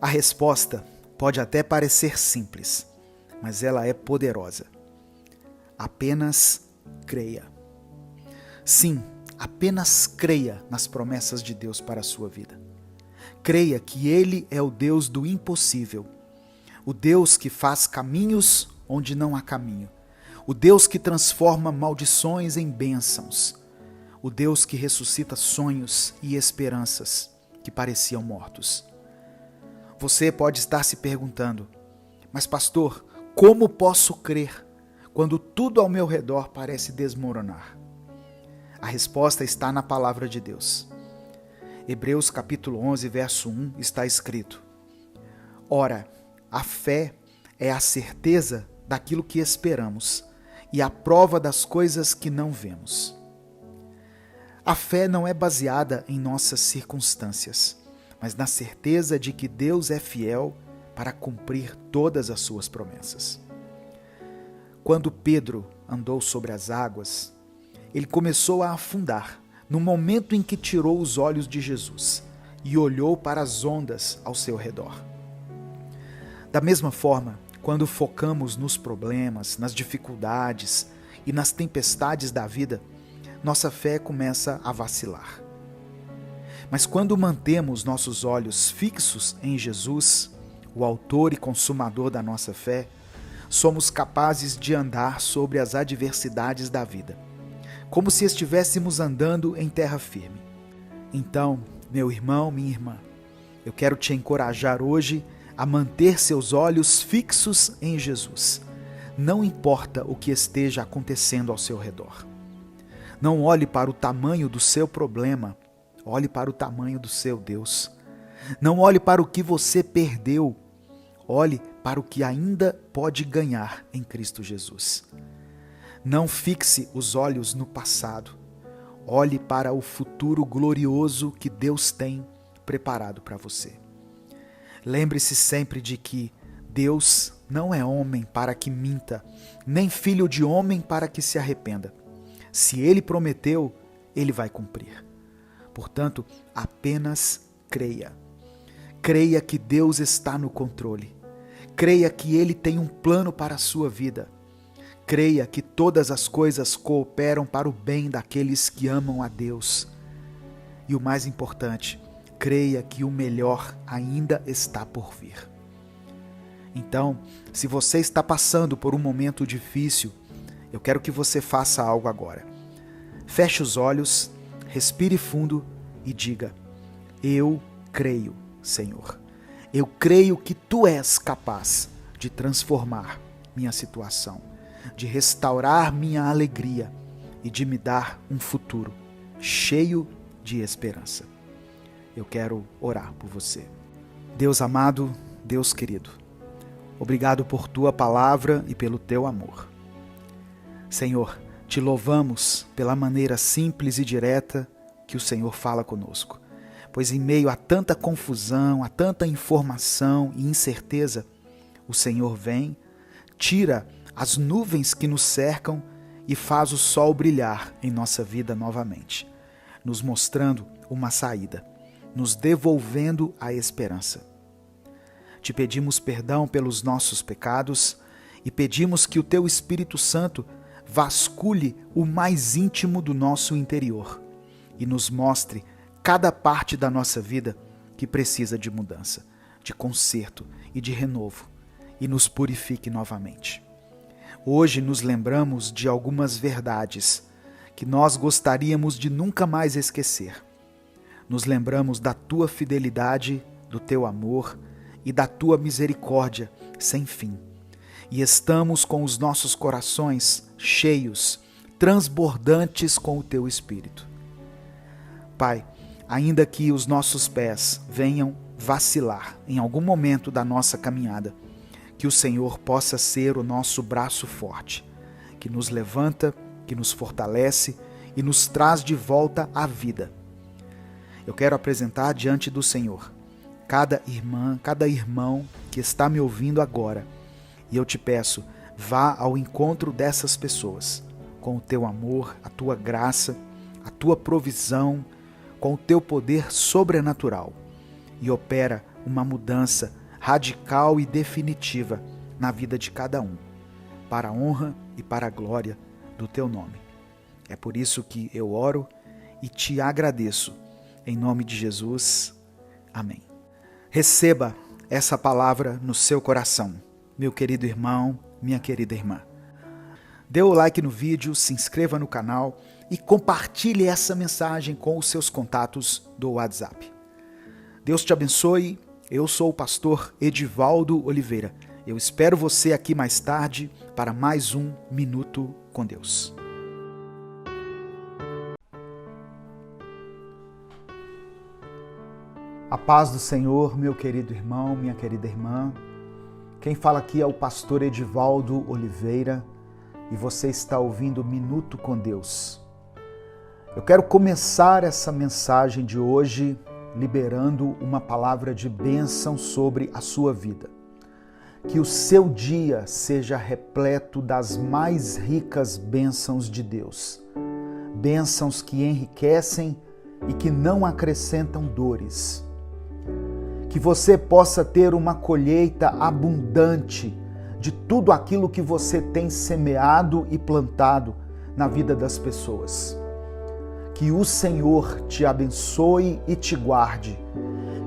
A resposta pode até parecer simples, mas ela é poderosa. Apenas creia. Sim, apenas creia nas promessas de Deus para a sua vida. Creia que Ele é o Deus do impossível, o Deus que faz caminhos onde não há caminho, o Deus que transforma maldições em bênçãos, o Deus que ressuscita sonhos e esperanças que pareciam mortos. Você pode estar se perguntando, mas pastor, como posso crer quando tudo ao meu redor parece desmoronar? A resposta está na palavra de Deus. Hebreus capítulo 11, verso 1 está escrito: ora, a fé é a certeza daquilo que esperamos e a prova das coisas que não vemos. A fé não é baseada em nossas circunstâncias, mas na certeza de que Deus é fiel para cumprir todas as suas promessas. Quando Pedro andou sobre as águas, ele começou a afundar no momento em que tirou os olhos de Jesus e olhou para as ondas ao seu redor. Da mesma forma, quando focamos nos problemas, nas dificuldades e nas tempestades da vida, nossa fé começa a vacilar. Mas quando mantemos nossos olhos fixos em Jesus, o autor e consumador da nossa fé, somos capazes de andar sobre as adversidades da vida, como se estivéssemos andando em terra firme. Então, meu irmão, minha irmã, eu quero te encorajar hoje a manter seus olhos fixos em Jesus. Não importa o que esteja acontecendo ao seu redor. Não olhe para o tamanho do seu problema, olhe para o tamanho do seu Deus. Não olhe para o que você perdeu, olhe para o que ainda pode ganhar em Cristo Jesus. Não fixe os olhos no passado, olhe para o futuro glorioso que Deus tem preparado para você. Lembre-se sempre de que Deus não é homem para que minta, nem filho de homem para que se arrependa. Se Ele prometeu, Ele vai cumprir. Portanto, apenas creia. Creia que Deus está no controle. Creia que Ele tem um plano para a sua vida. Creia que todas as coisas cooperam para o bem daqueles que amam a Deus. E o mais importante, creia que o melhor ainda está por vir. Então, se você está passando por um momento difícil, eu quero que você faça algo agora. Feche os olhos, respire fundo e diga: eu creio, Senhor. Eu creio que Tu és capaz de transformar minha situação, de restaurar minha alegria e de me dar um futuro cheio de esperança. Eu quero orar por você. Deus amado, Deus querido, obrigado por Tua palavra e pelo Teu amor. Senhor, Te louvamos pela maneira simples e direta que o Senhor fala conosco, pois em meio a tanta confusão, a tanta informação e incerteza, o Senhor vem, tira as nuvens que nos cercam e faz o sol brilhar em nossa vida novamente, nos mostrando uma saída, nos devolvendo a esperança. Te pedimos perdão pelos nossos pecados e pedimos que o Teu Espírito Santo vasculhe o mais íntimo do nosso interior e nos mostre cada parte da nossa vida que precisa de mudança, de conserto e de renovo, e nos purifique novamente. Hoje nos lembramos de algumas verdades que nós gostaríamos de nunca mais esquecer. Nos lembramos da Tua fidelidade, do Teu amor e da Tua misericórdia sem fim. E estamos com os nossos corações cheios, transbordantes com o Teu Espírito. Pai, ainda que os nossos pés venham vacilar em algum momento da nossa caminhada, que o Senhor possa ser o nosso braço forte, que nos levanta, que nos fortalece e nos traz de volta à vida. Eu quero apresentar diante do Senhor cada irmã, cada irmão que está me ouvindo agora, e eu te peço, vá ao encontro dessas pessoas, com o Teu amor, a Tua graça, a Tua provisão, com o Teu poder sobrenatural, e opera uma mudança radical e definitiva na vida de cada um, para a honra e para a glória do Teu nome. É por isso que eu oro e te agradeço, em nome de Jesus. Amém. Receba essa palavra no seu coração, meu querido irmão, minha querida irmã. Dê o like no vídeo, se inscreva no canal e compartilhe essa mensagem com os seus contatos do WhatsApp. Deus te abençoe. Eu sou o pastor Edivaldo Oliveira. Eu espero você aqui mais tarde para mais um Minuto com Deus. A paz do Senhor, meu querido irmão, minha querida irmã. Quem fala aqui é o pastor Edivaldo Oliveira e você está ouvindo Minuto com Deus. Eu quero começar essa mensagem de hoje liberando uma palavra de bênção sobre a sua vida. Que o seu dia seja repleto das mais ricas bênçãos de Deus. Bênçãos que enriquecem e que não acrescentam dores. Que você possa ter uma colheita abundante de tudo aquilo que você tem semeado e plantado na vida das pessoas. Que o Senhor te abençoe e te guarde.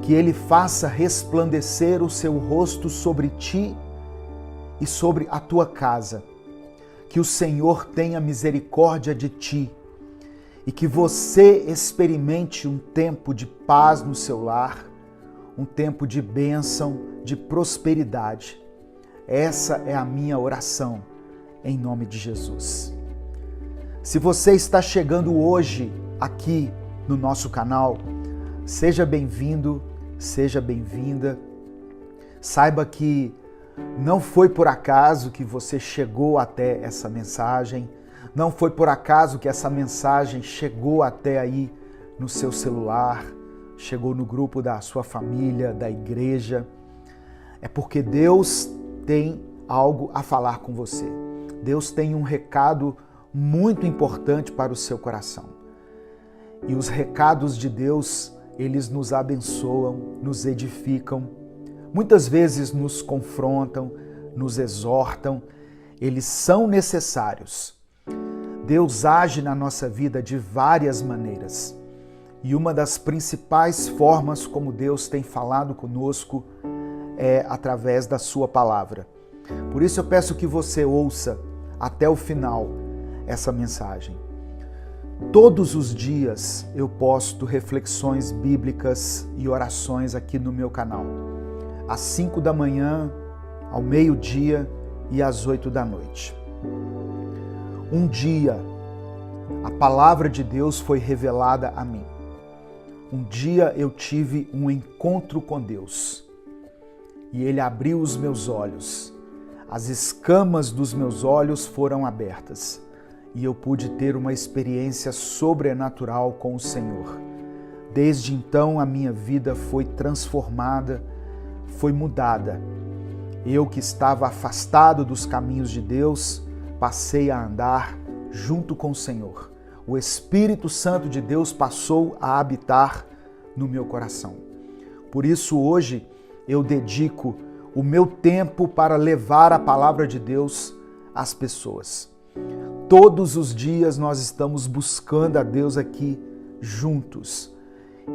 Que Ele faça resplandecer o seu rosto sobre ti e sobre a tua casa. Que o Senhor tenha misericórdia de ti e que você experimente um tempo de paz no seu lar, um tempo de bênção, de prosperidade. Essa é a minha oração, em nome de Jesus. Se você está chegando hoje aqui no nosso canal, seja bem-vindo, seja bem-vinda. Saiba que não foi por acaso que você chegou até essa mensagem, não foi por acaso que essa mensagem chegou até aí no seu celular, chegou no grupo da sua família, da igreja. É porque Deus tem algo a falar com você. Deus tem um recado muito importante para o seu coração. E os recados de Deus, eles nos abençoam, nos edificam, muitas vezes nos confrontam, nos exortam, eles são necessários. Deus age na nossa vida de várias maneiras. E uma das principais formas como Deus tem falado conosco é através da sua palavra. Por isso eu peço que você ouça até o final essa mensagem. Todos os dias eu posto reflexões bíblicas e orações aqui no meu canal. Às 5 da manhã, ao meio-dia e às 8 da noite. Um dia, a palavra de Deus foi revelada a mim. Um dia eu tive um encontro com Deus e Ele abriu os meus olhos. As escamas dos meus olhos foram abertas e eu pude ter uma experiência sobrenatural com o Senhor. Desde então a minha vida foi transformada, foi mudada. Eu que estava afastado dos caminhos de Deus, passei a andar junto com o Senhor. O Espírito Santo de Deus passou a habitar no meu coração. Por isso hoje eu dedico o meu tempo para levar a palavra de Deus às pessoas. Todos os dias nós estamos buscando a Deus aqui juntos.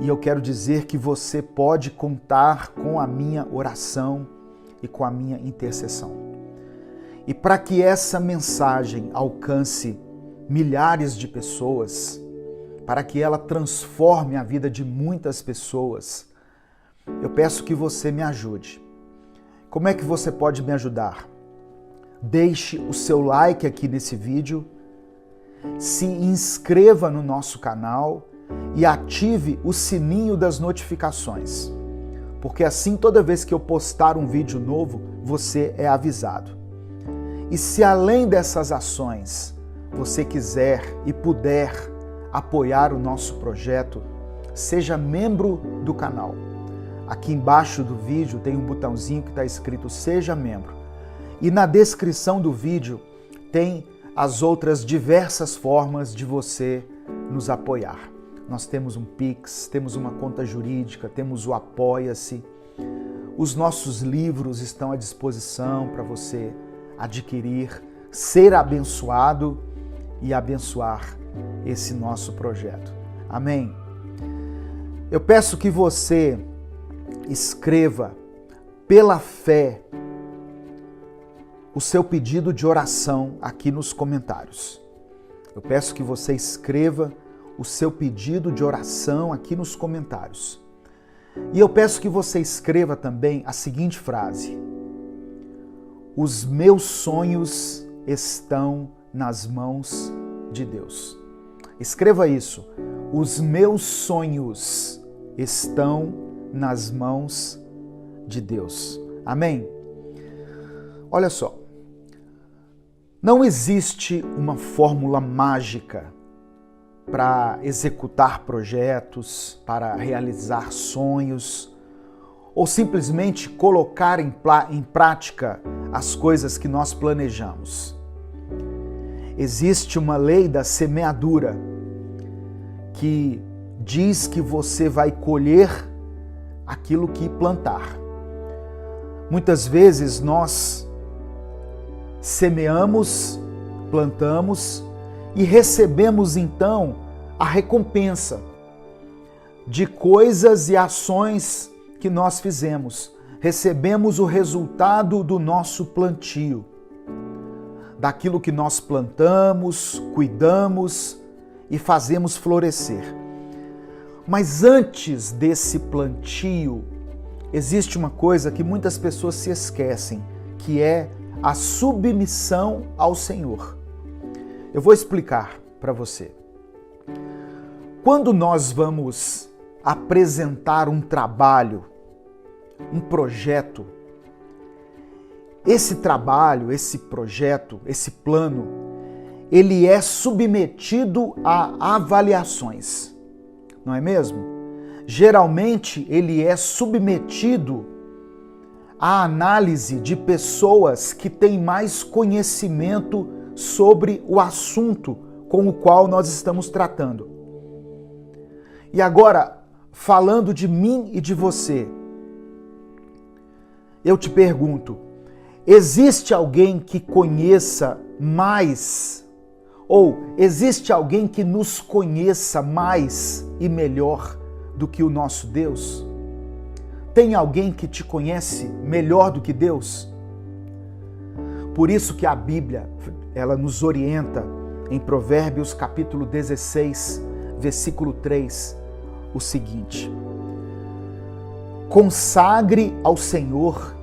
E eu quero dizer que você pode contar com a minha oração e com a minha intercessão. E para que essa mensagem alcance milhares de pessoas, para que ela transforme a vida de muitas pessoas, eu peço que você me ajude. Como é que você pode me ajudar? Deixe o seu like aqui nesse vídeo, se inscreva no nosso canal e ative o sininho das notificações, porque assim toda vez que eu postar um vídeo novo, você é avisado. E se além dessas ações você quiser e puder apoiar o nosso projeto, seja membro do canal. Aqui embaixo do vídeo tem um botãozinho que está escrito Seja Membro. E na descrição do vídeo tem as outras diversas formas de você nos apoiar. Nós temos um Pix, temos uma conta jurídica, temos o Apoia-se. Os nossos livros estão à disposição para você adquirir, ser abençoado e abençoar esse nosso projeto. Amém? Eu peço que você escreva pela fé o seu pedido de oração aqui nos comentários. Eu peço que você escreva o seu pedido de oração aqui nos comentários. E eu peço que você escreva também a seguinte frase: os meus sonhos estão nas mãos de Deus. Escreva isso. Os meus sonhos estão nas mãos de Deus. Amém? Olha só. Não existe uma fórmula mágica para executar projetos, para realizar sonhos, ou simplesmente colocar em prática as coisas que nós planejamos. Existe uma lei da semeadura que diz que você vai colher aquilo que plantar. Muitas vezes nós semeamos, plantamos e recebemos então a recompensa de coisas e ações que nós fizemos. Recebemos o resultado do nosso plantio, daquilo que nós plantamos, cuidamos e fazemos florescer. Mas antes desse plantio, existe uma coisa que muitas pessoas se esquecem, que é a submissão ao Senhor. Eu vou explicar para você. Quando nós vamos apresentar um trabalho, um projeto, esse trabalho, esse projeto, esse plano, ele é submetido a avaliações, não é mesmo? Geralmente ele é submetido à análise de pessoas que têm mais conhecimento sobre o assunto com o qual nós estamos tratando. E agora, falando de mim e de você, eu te pergunto, existe alguém que conheça mais? Ou existe alguém que nos conheça mais e melhor do que o nosso Deus? Tem alguém que te conhece melhor do que Deus? Por isso que a Bíblia, ela nos orienta em Provérbios capítulo 16, versículo 3, o seguinte: consagre ao Senhor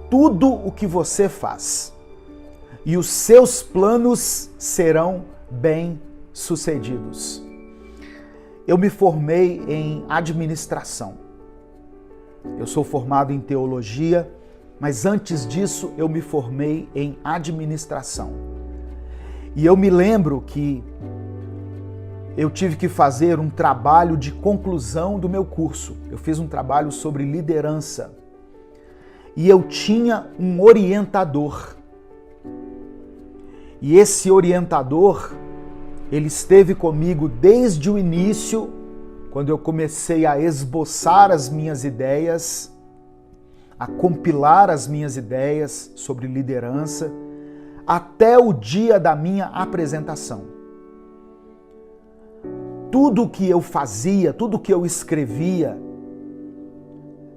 tudo o que você faz, e os seus planos serão bem-sucedidos. Eu me formei em administração. Eu sou formado em teologia, mas antes disso eu me formei em administração. E eu me lembro que eu tive que fazer um trabalho de conclusão do meu curso. Eu fiz um trabalho sobre liderança. E eu tinha um orientador. E esse orientador, ele esteve comigo desde o início, quando eu comecei a esboçar as minhas ideias, a compilar as minhas ideias sobre liderança, até o dia da minha apresentação. Tudo que eu fazia, tudo que eu escrevia,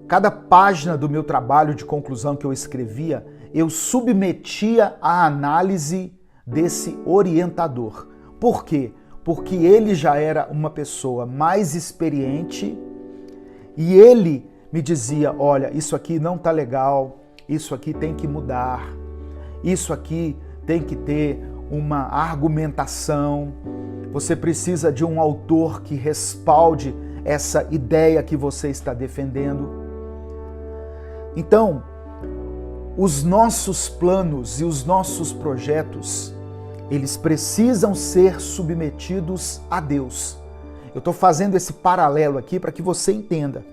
cada página do meu trabalho de conclusão que eu escrevia, eu submetia à análise desse orientador. Por quê? Porque ele já era uma pessoa mais experiente e ele me dizia, olha, isso aqui não tá legal, isso aqui tem que mudar, isso aqui tem que ter uma argumentação, você precisa de um autor que respalde essa ideia que você está defendendo. Então, os nossos planos e os nossos projetos, eles precisam ser submetidos a Deus. Eu estou fazendo esse paralelo aqui para que você entenda.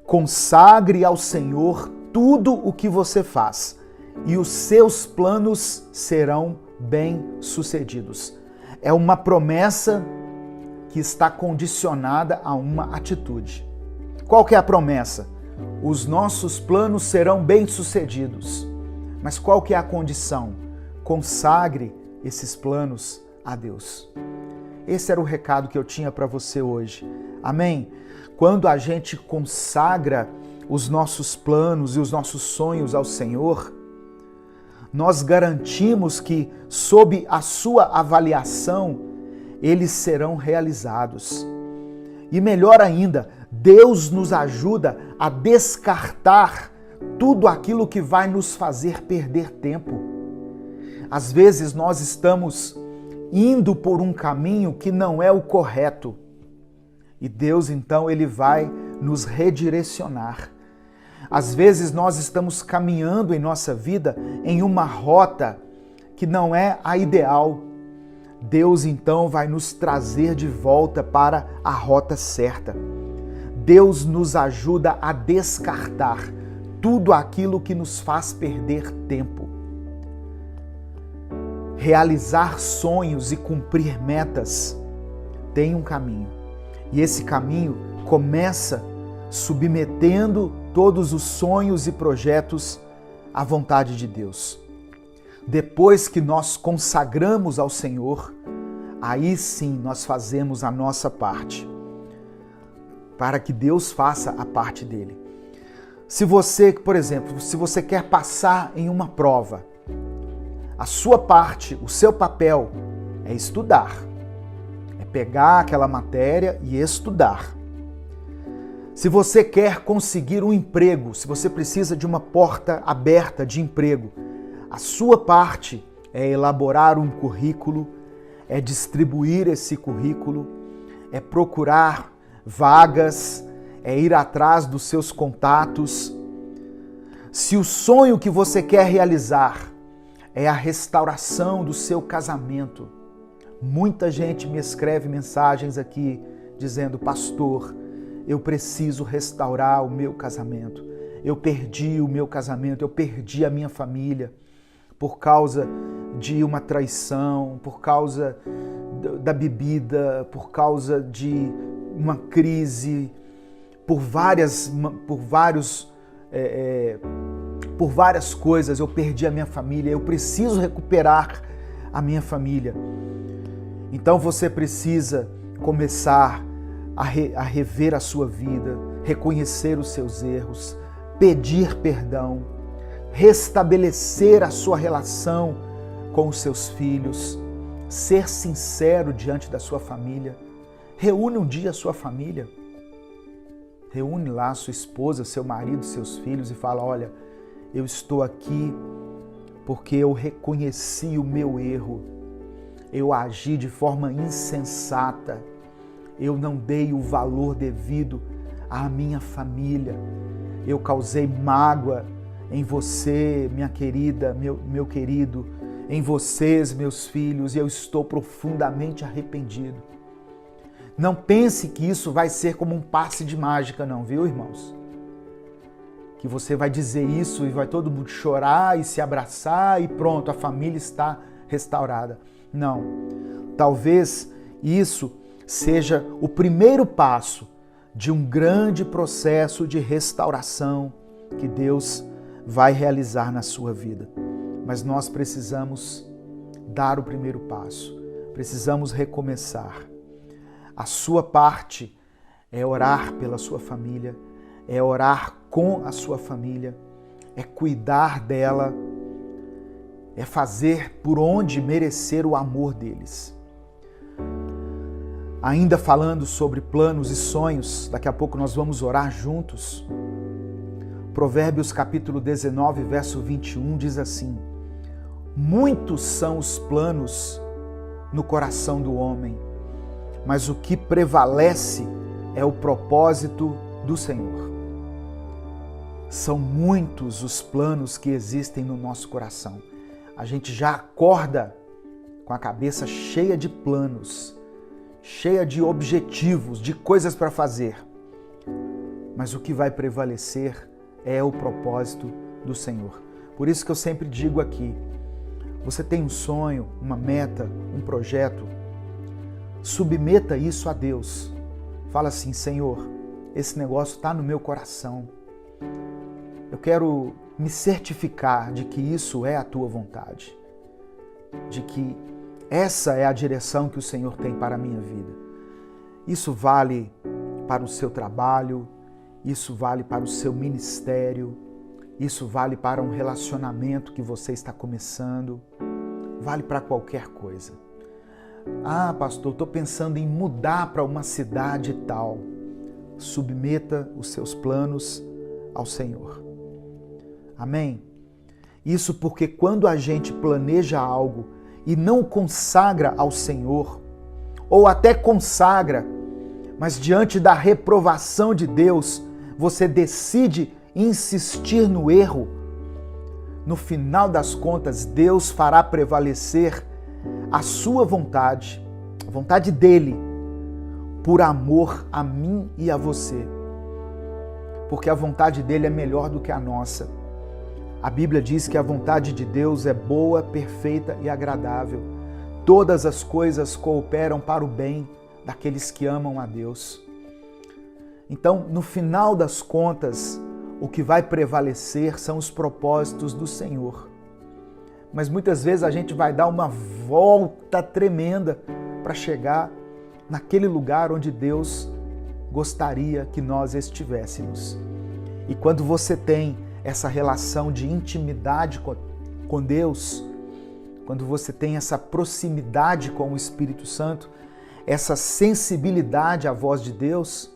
Consagre ao Senhor tudo o que você faz, e os seus planos serão bem-sucedidos. É uma promessa que está condicionada a uma atitude. Qual que é a promessa? Os nossos planos serão bem-sucedidos. Mas qual que é a condição? Consagre esses planos a Deus. Esse era o recado que eu tinha para você hoje. Amém? Quando a gente consagra os nossos planos e os nossos sonhos ao Senhor, nós garantimos que, sob a sua avaliação, eles serão realizados. E melhor ainda, Deus nos ajuda a descartar tudo aquilo que vai nos fazer perder tempo. Às vezes nós estamos indo por um caminho que não é o correto. E Deus, então, ele vai nos redirecionar. Às vezes nós estamos caminhando em nossa vida em uma rota que não é a ideal. Deus, então, vai nos trazer de volta para a rota certa. Deus nos ajuda a descartar tudo aquilo que nos faz perder tempo. Realizar sonhos e cumprir metas tem um caminho. E esse caminho começa submetendo todos os sonhos e projetos à vontade de Deus. Depois que nós consagramos ao Senhor, aí sim nós fazemos a nossa parte, para que Deus faça a parte dele. Se você, por exemplo, se você quer passar em uma prova, a sua parte, o seu papel é estudar, é pegar aquela matéria e estudar. Se você quer conseguir um emprego, se você precisa de uma porta aberta de emprego, a sua parte é elaborar um currículo, é distribuir esse currículo, é procurar vagas, é ir atrás dos seus contatos. Se o sonho que você quer realizar é a restauração do seu casamento, muita gente me escreve mensagens aqui dizendo, pastor, eu preciso restaurar o meu casamento. Eu perdi o meu casamento, eu perdi a minha família por causa de uma traição, por causa da bebida, por causa de uma crise, por vários por várias coisas, eu perdi a minha família, eu preciso recuperar a minha família. Então você precisa começar a rever a sua vida, reconhecer os seus erros, pedir perdão, restabelecer a sua relação com os seus filhos, ser sincero diante da sua família. Reúne um dia a sua família, reúne lá a sua esposa, seu marido, seus filhos e fala: olha, eu estou aqui porque eu reconheci o meu erro, eu agi de forma insensata, eu não dei o valor devido à minha família, eu causei mágoa em você, minha querida, meu querido, em vocês, meus filhos, e eu estou profundamente arrependido. Não pense que isso vai ser como um passe de mágica, não, viu, irmãos? Que você vai dizer isso e vai todo mundo chorar e se abraçar e pronto, a família está restaurada. Não. Talvez isso seja o primeiro passo de um grande processo de restauração que Deus vai realizar na sua vida. Mas nós precisamos dar o primeiro passo, precisamos recomeçar. A sua parte é orar pela sua família, é orar com a sua família, é cuidar dela, é fazer por onde merecer o amor deles. Ainda falando sobre planos e sonhos, daqui a pouco nós vamos orar juntos. Provérbios capítulo 19, verso 21 diz assim: muitos são os planos no coração do homem, mas o que prevalece é o propósito do Senhor. São muitos os planos que existem no nosso coração. A gente já acorda com a cabeça cheia de planos, cheia de objetivos, de coisas para fazer. Mas o que vai prevalecer é o propósito do Senhor. Por isso que eu sempre digo aqui, você tem um sonho, uma meta, um projeto, submeta isso a Deus. Fala assim: Senhor, esse negócio está no meu coração. Eu quero me certificar de que isso é a tua vontade, de que essa é a direção que o Senhor tem para a minha vida. Isso vale para o seu trabalho, isso vale para o seu ministério, isso vale para um relacionamento que você está começando, vale para qualquer coisa. Ah, pastor, estou pensando em mudar para uma cidade tal. Submeta os seus planos ao Senhor. Amém? Isso porque quando a gente planeja algo e não consagra ao Senhor, ou até consagra, mas diante da reprovação de Deus, você decide insistir no erro, no final das contas, Deus fará prevalecer a sua vontade, a vontade dele, por amor a mim e a você. Porque a vontade dele é melhor do que a nossa. A Bíblia diz que a vontade de Deus é boa, perfeita e agradável. Todas as coisas cooperam para o bem daqueles que amam a Deus. Então, no final das contas, o que vai prevalecer são os propósitos do Senhor. Mas muitas vezes a gente vai dar uma volta tremenda para chegar naquele lugar onde Deus gostaria que nós estivéssemos. E quando você tem essa relação de intimidade com Deus, quando você tem essa proximidade com o Espírito Santo, essa sensibilidade à voz de Deus,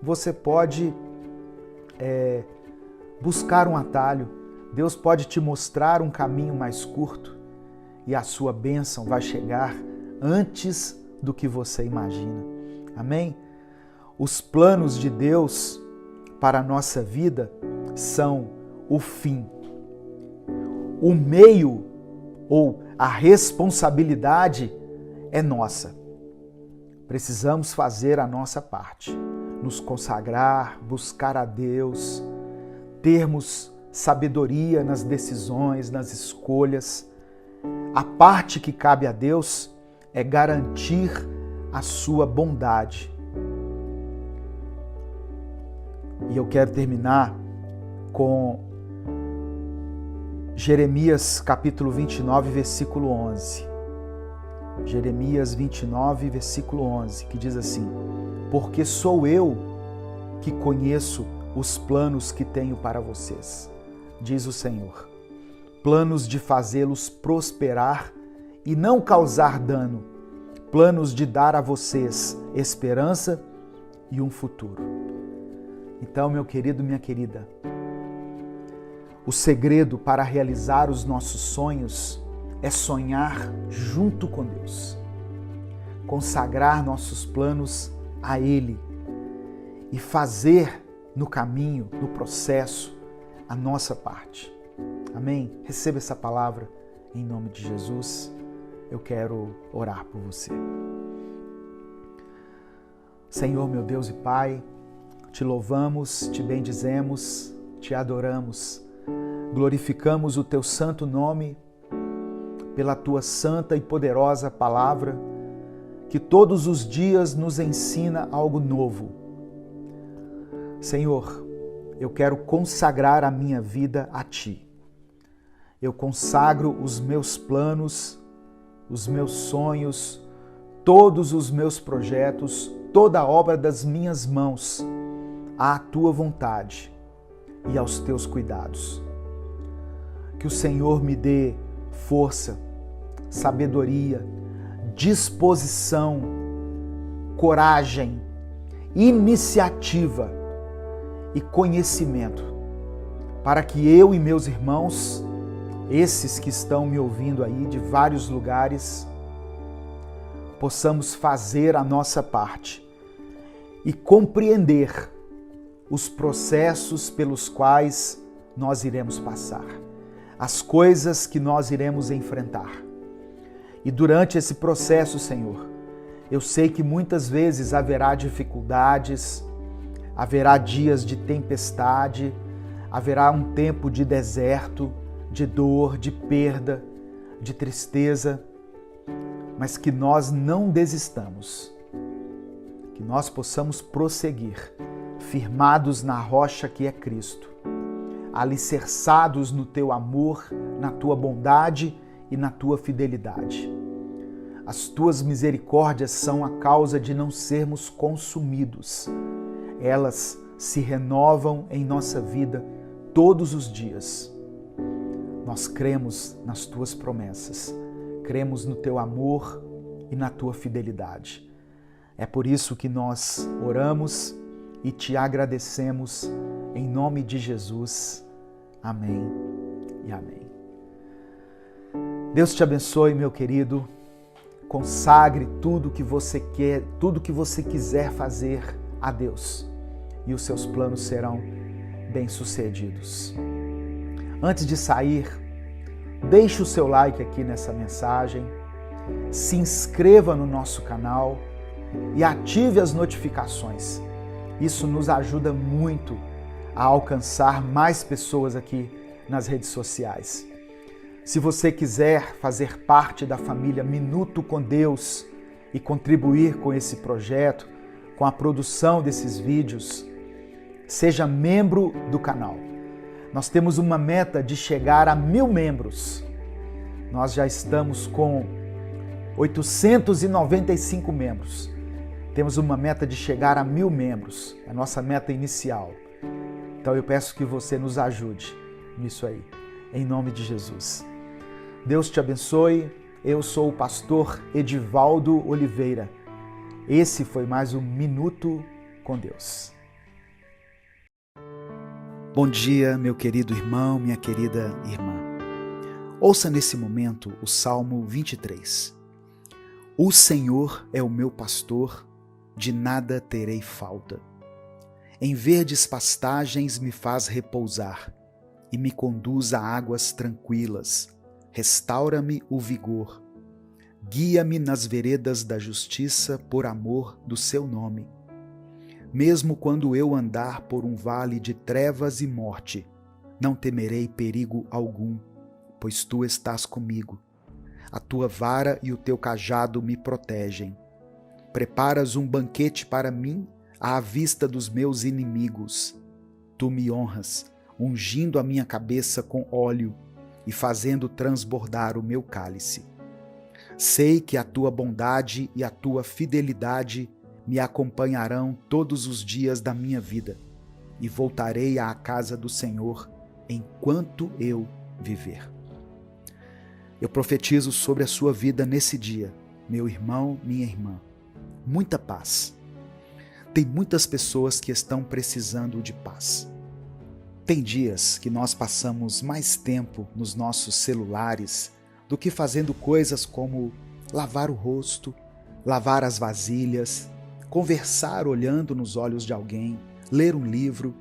você pode buscar um atalho. Deus pode te mostrar um caminho mais curto e a sua bênção vai chegar antes do que você imagina. Amém? Os planos de Deus para a nossa vida são o fim. O meio ou a responsabilidade é nossa. Precisamos fazer a nossa parte, nos consagrar, buscar a Deus, termos sabedoria nas decisões, nas escolhas. A parte que cabe a Deus é garantir a sua bondade. E eu quero terminar com Jeremias capítulo 29, versículo 11. Jeremias 29, versículo 11, que diz assim: porque sou eu que conheço os planos que tenho para vocês, diz o Senhor, planos de fazê-los prosperar e não causar dano, planos de dar a vocês esperança e um futuro. Então, meu querido, minha querida, o segredo para realizar os nossos sonhos é sonhar junto com Deus, consagrar nossos planos a Ele e fazer no caminho, no processo, a nossa parte. Amém? Receba essa palavra em nome de Jesus. Eu quero orar por você. Senhor, meu Deus e Pai, te louvamos, te bendizemos, te adoramos, glorificamos o teu santo nome pela tua santa e poderosa palavra, que todos os dias nos ensina algo novo. Senhor, eu quero consagrar a minha vida a Ti. Eu consagro os meus planos, os meus sonhos, todos os meus projetos, toda a obra das minhas mãos à Tua vontade e aos Teus cuidados. Que o Senhor me dê força, sabedoria, disposição, coragem, iniciativa e conhecimento, para que eu e meus irmãos, esses que estão me ouvindo aí de vários lugares, possamos fazer a nossa parte e compreender os processos pelos quais nós iremos passar, as coisas que nós iremos enfrentar. E durante esse processo, Senhor, eu sei que muitas vezes haverá dificuldades, haverá dias de tempestade, haverá um tempo de deserto, de dor, de perda, de tristeza, mas que nós não desistamos, que nós possamos prosseguir, firmados na rocha que é Cristo, alicerçados no Teu amor, na Tua bondade e na Tua fidelidade. As Tuas misericórdias são a causa de não sermos consumidos. Elas se renovam em nossa vida todos os dias. Nós cremos nas Tuas promessas, cremos no Teu amor e na Tua fidelidade. É por isso que nós oramos e Te agradecemos em nome de Jesus. Amém e amém. Deus te abençoe, meu querido. Consagre tudo que você quer, tudo que você quiser fazer a Deus, e os seus planos serão bem-sucedidos. Antes de sair, deixe o seu like aqui nessa mensagem, se inscreva no nosso canal e ative as notificações. Isso nos ajuda muito a alcançar mais pessoas aqui nas redes sociais. Se você quiser fazer parte da família Minuto com Deus e contribuir com esse projeto, com a produção desses vídeos, seja membro do canal. Nós temos uma meta de chegar a 1000 membros. Nós já estamos com 895 membros. Temos uma meta de chegar a 1000 membros, é a nossa meta inicial. Então eu peço que você nos ajude nisso aí, em nome de Jesus. Deus te abençoe. Eu sou o pastor Edivaldo Oliveira. Esse foi mais um Minuto com Deus. Bom dia, meu querido irmão, minha querida irmã. Ouça nesse momento o Salmo 23. O Senhor é o meu pastor, de nada terei falta. Em verdes pastagens me faz repousar e me conduz a águas tranquilas. Restaura-me o vigor. Guia-me nas veredas da justiça por amor do seu nome. Mesmo quando eu andar por um vale de trevas e morte, não temerei perigo algum, pois tu estás comigo. A tua vara e o teu cajado me protegem. Preparas um banquete para mim à vista dos meus inimigos. Tu me honras, ungindo a minha cabeça com óleo e fazendo transbordar o meu cálice. Sei que a tua bondade e a tua fidelidade me acompanharão todos os dias da minha vida, e voltarei à casa do Senhor enquanto eu viver. Eu profetizo sobre a sua vida nesse dia, meu irmão, minha irmã, muita paz. Tem muitas pessoas que estão precisando de paz. Tem dias que nós passamos mais tempo nos nossos celulares do que fazendo coisas como lavar o rosto, lavar as vasilhas, conversar olhando nos olhos de alguém, ler um livro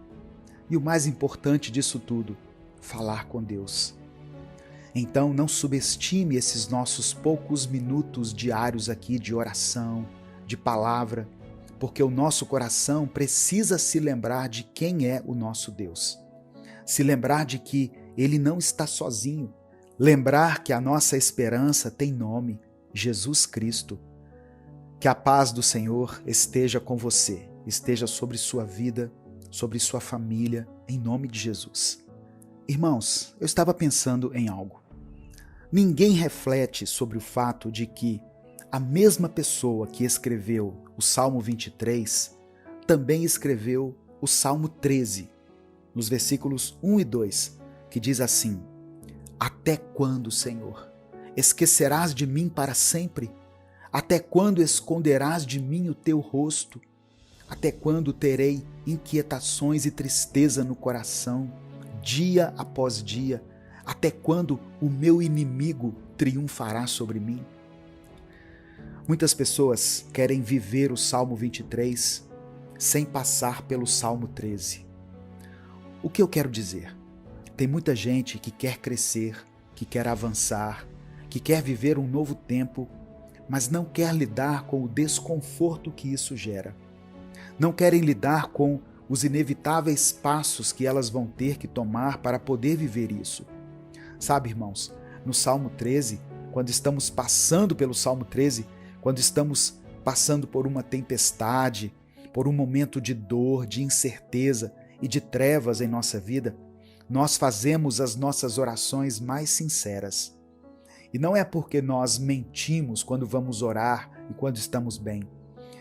e o mais importante disso tudo, falar com Deus. Então não subestime esses nossos poucos minutos diários aqui de oração, de palavra, porque o nosso coração precisa se lembrar de quem é o nosso Deus. Se lembrar de que Ele não está sozinho. Lembrar que a nossa esperança tem nome, Jesus Cristo. Que a paz do Senhor esteja com você, esteja sobre sua vida, sobre sua família, em nome de Jesus. Irmãos, eu estava pensando em algo. Ninguém reflete sobre o fato de que a mesma pessoa que escreveu o Salmo 23 também escreveu o Salmo 13, nos versículos 1 e 2, que diz assim: Até quando, Senhor, esquecerás de mim para sempre? Até quando esconderás de mim o teu rosto? Até quando terei inquietações e tristeza no coração, dia após dia? Até quando o meu inimigo triunfará sobre mim? Muitas pessoas querem viver o Salmo 23 sem passar pelo Salmo 13. O que eu quero dizer? Tem muita gente que quer crescer, que quer avançar, que quer viver um novo tempo, mas não quer lidar com o desconforto que isso gera. Não querem lidar com os inevitáveis passos que elas vão ter que tomar para poder viver isso. Sabe, irmãos, no Salmo 13, quando estamos passando pelo Salmo 13, quando estamos passando por uma tempestade, por um momento de dor, de incerteza e de trevas em nossa vida, nós fazemos as nossas orações mais sinceras. E não é porque nós mentimos quando vamos orar e quando estamos bem,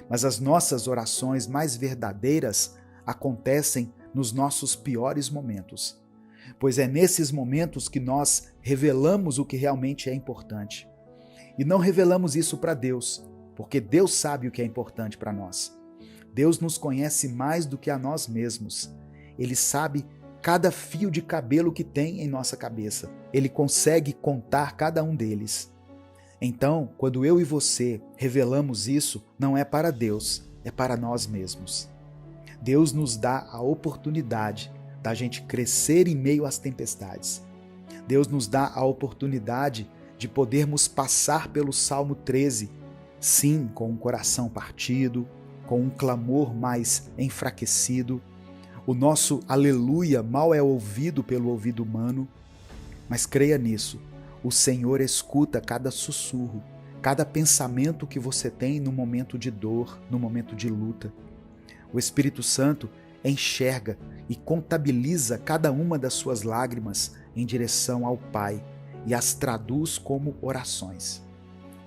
mas as nossas orações mais verdadeiras acontecem nos nossos piores momentos. Pois é nesses momentos que nós revelamos o que realmente é importante. E não revelamos isso para Deus, porque Deus sabe o que é importante para nós. Deus nos conhece mais do que a nós mesmos. Ele sabe cada fio de cabelo que tem em nossa cabeça. Ele consegue contar cada um deles. Então, quando eu e você revelamos isso, não é para Deus, é para nós mesmos. Deus nos dá a oportunidade da gente crescer em meio às tempestades. Deus nos dá a oportunidade de podermos passar pelo Salmo 13, sim, com um coração partido, com um clamor mais enfraquecido. O nosso aleluia mal é ouvido pelo ouvido humano, mas creia nisso, o Senhor escuta cada sussurro, cada pensamento que você tem no momento de dor, no momento de luta. O Espírito Santo enxerga e contabiliza cada uma das suas lágrimas em direção ao Pai e as traduz como orações.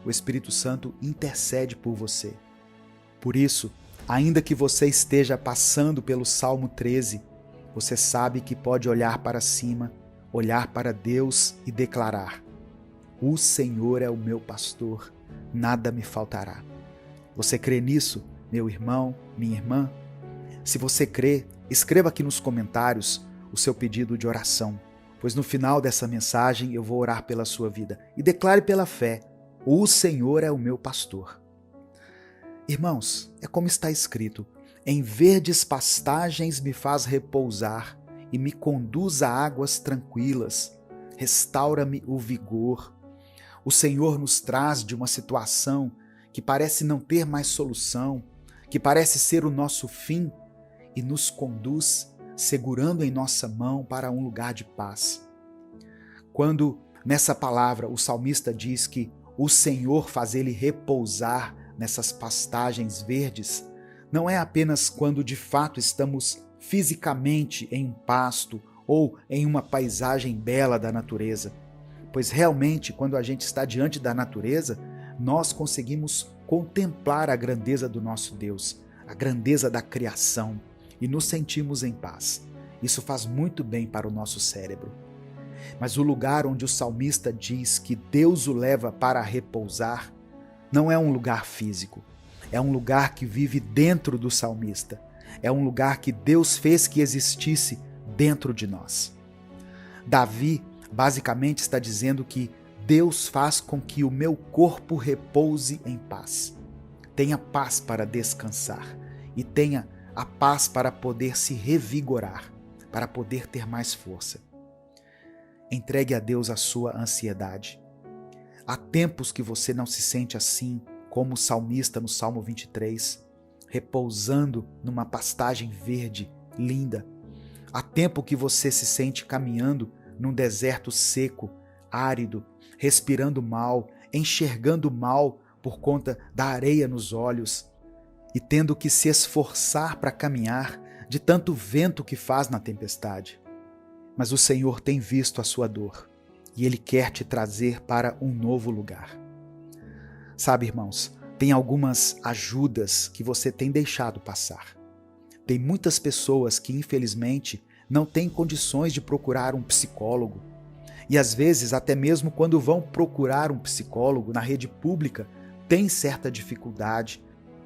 O Espírito Santo intercede por você. Por isso, ainda que você esteja passando pelo Salmo 13, você sabe que pode olhar para cima, olhar para Deus e declarar: O Senhor é o meu pastor, nada me faltará. Você crê nisso, meu irmão, minha irmã? Se você crê, escreva aqui nos comentários o seu pedido de oração, pois no final dessa mensagem eu vou orar pela sua vida. E declare pela fé: O Senhor é o meu pastor. Irmãos, é como está escrito: em verdes pastagens me faz repousar e me conduz a águas tranquilas, restaura-me o vigor. O Senhor nos traz de uma situação que parece não ter mais solução, que parece ser o nosso fim, e nos conduz segurando em nossa mão para um lugar de paz. Quando nessa palavra o salmista diz que o Senhor faz ele repousar nessas pastagens verdes, não é apenas quando de fato estamos fisicamente em um pasto ou em uma paisagem bela da natureza. Pois realmente, quando a gente está diante da natureza, nós conseguimos contemplar a grandeza do nosso Deus, a grandeza da criação, e nos sentimos em paz. Isso faz muito bem para o nosso cérebro. Mas o lugar onde o salmista diz que Deus o leva para repousar não é um lugar físico, é um lugar que vive dentro do salmista, é um lugar que Deus fez que existisse dentro de nós. Davi basicamente está dizendo que Deus faz com que o meu corpo repouse em paz. Tenha paz para descansar e tenha a paz para poder se revigorar, para poder ter mais força. Entregue a Deus a sua ansiedade. Há tempos que você não se sente assim, como o salmista no Salmo 23, repousando numa pastagem verde, linda. Há tempo que você se sente caminhando num deserto seco, árido, respirando mal, enxergando mal por conta da areia nos olhos e tendo que se esforçar para caminhar de tanto vento que faz na tempestade. Mas o Senhor tem visto a sua dor e Ele quer te trazer para um novo lugar. Sabe, irmãos, tem algumas ajudas que você tem deixado passar. Tem muitas pessoas que, infelizmente, não têm condições de procurar um psicólogo. E às vezes, até mesmo quando vão procurar um psicólogo na rede pública, tem certa dificuldade,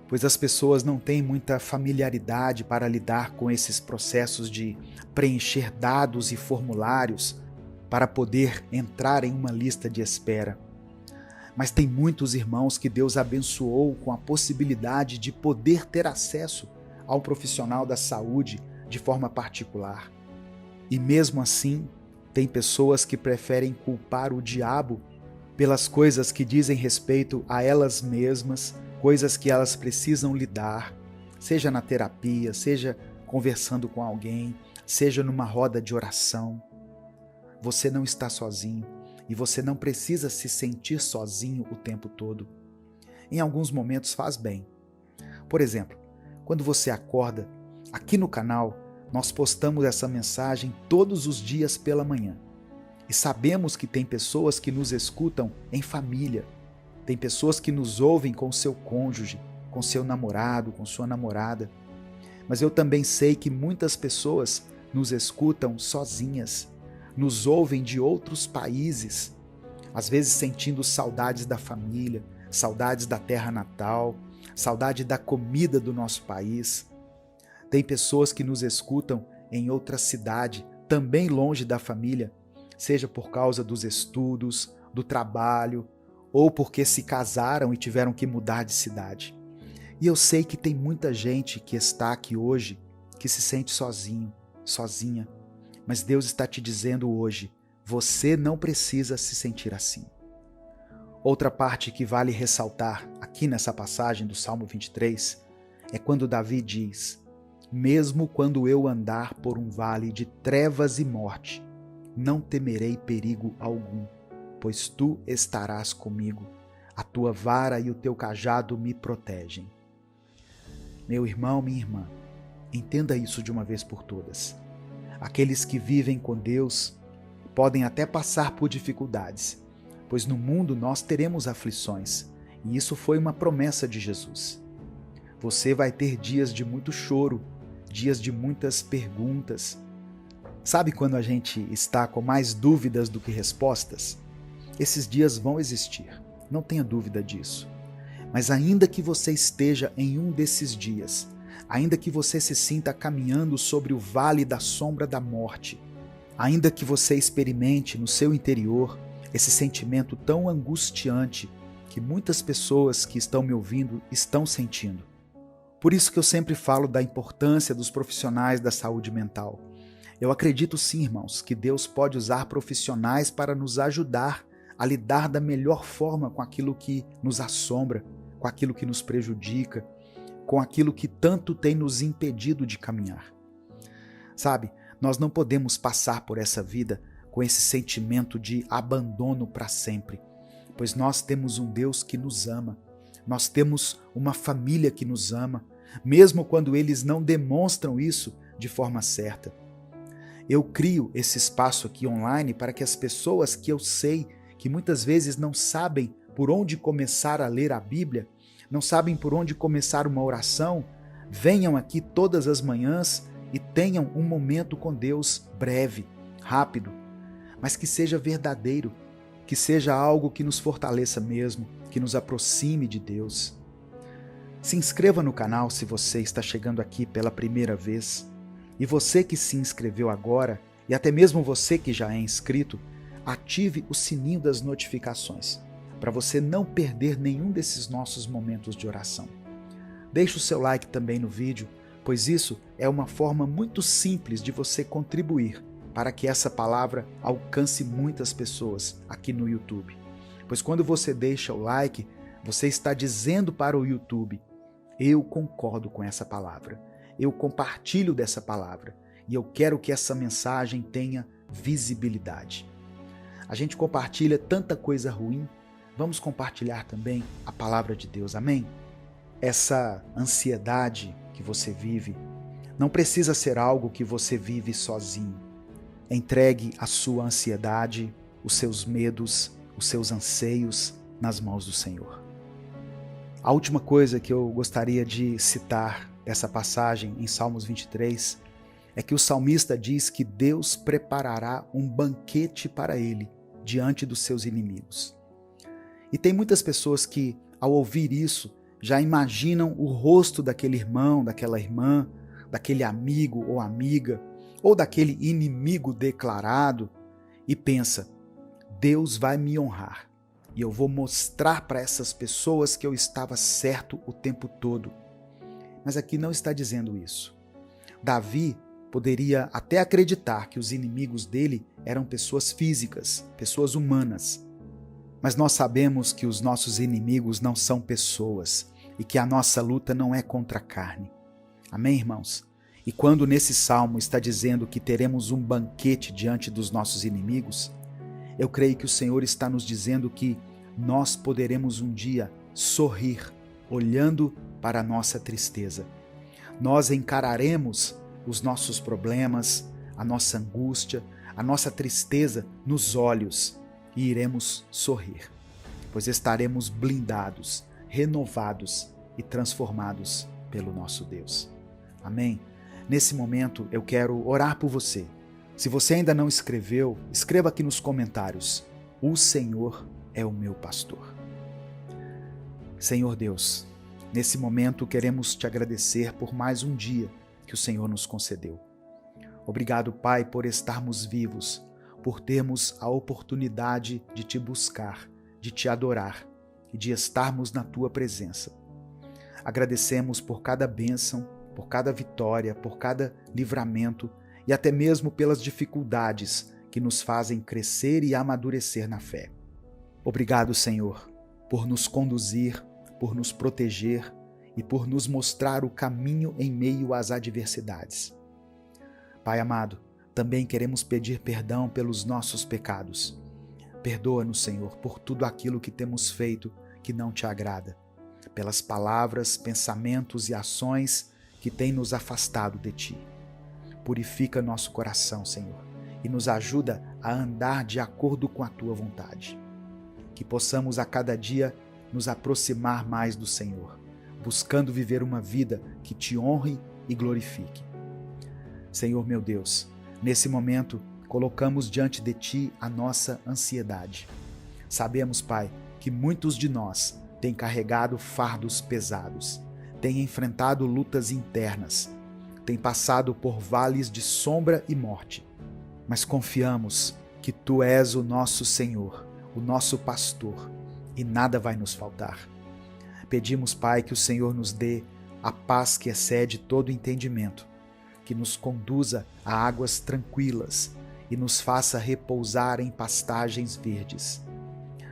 pois as pessoas não têm muita familiaridade para lidar com esses processos de preencher dados e formulários para poder entrar em uma lista de espera. Mas tem muitos irmãos que Deus abençoou com a possibilidade de poder ter acesso a um profissional da saúde de forma particular. E mesmo assim, tem pessoas que preferem culpar o diabo pelas coisas que dizem respeito a elas mesmas, coisas que elas precisam lidar, seja na terapia, seja conversando com alguém, seja numa roda de oração. Você não está sozinho e você não precisa se sentir sozinho o tempo todo. Em alguns momentos faz bem. Por exemplo, quando você acorda, aqui no canal, nós postamos essa mensagem todos os dias pela manhã. E sabemos que tem pessoas que nos escutam em família. Tem pessoas que nos ouvem com seu cônjuge, com seu namorado, com sua namorada. Mas eu também sei que muitas pessoas nos escutam sozinhas, nos ouvem de outros países, às vezes sentindo saudades da família, saudades da terra natal, saudade da comida do nosso país. Tem pessoas que nos escutam em outra cidade, também longe da família, seja por causa dos estudos, do trabalho, ou porque se casaram e tiveram que mudar de cidade. E eu sei que tem muita gente que está aqui hoje que se sente sozinho, sozinha. Mas Deus está te dizendo hoje, você não precisa se sentir assim. Outra parte que vale ressaltar aqui nessa passagem do Salmo 23 é quando Davi diz: mesmo quando eu andar por um vale de trevas e morte, não temerei perigo algum, pois tu estarás comigo, a tua vara e o teu cajado me protegem. Meu irmão, minha irmã, entenda isso de uma vez por todas. Aqueles que vivem com Deus podem até passar por dificuldades, pois no mundo nós teremos aflições, e isso foi uma promessa de Jesus. Você vai ter dias de muito choro, dias de muitas perguntas. Sabe quando a gente está com mais dúvidas do que respostas? Esses dias vão existir, não tenha dúvida disso. Mas ainda que você esteja em um desses dias, ainda que você se sinta caminhando sobre o vale da sombra da morte, ainda que você experimente no seu interior esse sentimento tão angustiante que muitas pessoas que estão me ouvindo estão sentindo. Por isso que eu sempre falo da importância dos profissionais da saúde mental. Eu acredito sim, irmãos, que Deus pode usar profissionais para nos ajudar a lidar da melhor forma com aquilo que nos assombra, com aquilo que nos prejudica, com aquilo que tanto tem nos impedido de caminhar. Sabe, nós não podemos passar por essa vida com esse sentimento de abandono para sempre, pois nós temos um Deus que nos ama, nós temos uma família que nos ama, mesmo quando eles não demonstram isso de forma certa. Eu crio esse espaço aqui online para que as pessoas que eu sei que muitas vezes não sabem por onde começar a ler a Bíblia, não sabem por onde começar uma oração, venham aqui todas as manhãs e tenham um momento com Deus breve, rápido, mas que seja verdadeiro, que seja algo que nos fortaleça mesmo, que nos aproxime de Deus. Se inscreva no canal se você está chegando aqui pela primeira vez. E você que se inscreveu agora, e até mesmo você que já é inscrito, ative o sininho das notificações, para você não perder nenhum desses nossos momentos de oração. Deixe o seu like também no vídeo, pois isso é uma forma muito simples de você contribuir para que essa palavra alcance muitas pessoas aqui no YouTube. Pois quando você deixa o like, você está dizendo para o YouTube: eu concordo com essa palavra, eu compartilho dessa palavra e eu quero que essa mensagem tenha visibilidade. A gente compartilha tanta coisa ruim, vamos compartilhar também a palavra de Deus, amém? Essa ansiedade que você vive não precisa ser algo que você vive sozinho. Entregue a sua ansiedade, os seus medos, os seus anseios nas mãos do Senhor. A última coisa que eu gostaria de citar dessa passagem em Salmos 23 é que o salmista diz que Deus preparará um banquete para ele diante dos seus inimigos. E tem muitas pessoas que, ao ouvir isso, já imaginam o rosto daquele irmão, daquela irmã, daquele amigo ou amiga, ou daquele inimigo declarado, e pensa: Deus vai me honrar, e eu vou mostrar para essas pessoas que eu estava certo o tempo todo. Mas aqui não está dizendo isso. Davi poderia até acreditar que os inimigos dele eram pessoas físicas, pessoas humanas. Mas nós sabemos que os nossos inimigos não são pessoas e que a nossa luta não é contra a carne. Amém, irmãos? E quando nesse salmo está dizendo que teremos um banquete diante dos nossos inimigos, eu creio que o Senhor está nos dizendo que nós poderemos um dia sorrir olhando para a nossa tristeza. Nós encararemos os nossos problemas, a nossa angústia, a nossa tristeza nos olhos e iremos sorrir, pois estaremos blindados, renovados e transformados pelo nosso Deus. Amém? Nesse momento eu quero orar por você. Se você ainda não escreveu, escreva aqui nos comentários: o Senhor é o meu pastor. Senhor Deus, nesse momento queremos te agradecer por mais um dia que o Senhor nos concedeu. Obrigado, Pai, por estarmos vivos, por termos a oportunidade de te buscar, de te adorar e de estarmos na tua presença. Agradecemos por cada bênção, por cada vitória, por cada livramento e até mesmo pelas dificuldades que nos fazem crescer e amadurecer na fé. Obrigado, Senhor, por nos conduzir, por nos proteger e por nos mostrar o caminho em meio às adversidades. Pai amado, também queremos pedir perdão pelos nossos pecados. Perdoa-nos, Senhor, por tudo aquilo que temos feito que não te agrada, pelas palavras, pensamentos e ações que têm nos afastado de ti. Purifica nosso coração, Senhor, e nos ajuda a andar de acordo com a tua vontade. Que possamos a cada dia nos aproximar mais do Senhor, buscando viver uma vida que te honre e glorifique. Senhor meu Deus, nesse momento colocamos diante de ti a nossa ansiedade. Sabemos, Pai, que muitos de nós têm carregado fardos pesados, têm enfrentado lutas internas, têm passado por vales de sombra e morte, mas confiamos que tu és o nosso Senhor, o nosso pastor, e nada vai nos faltar. Pedimos, Pai, que o Senhor nos dê a paz que excede todo entendimento, que nos conduza a águas tranquilas e nos faça repousar em pastagens verdes.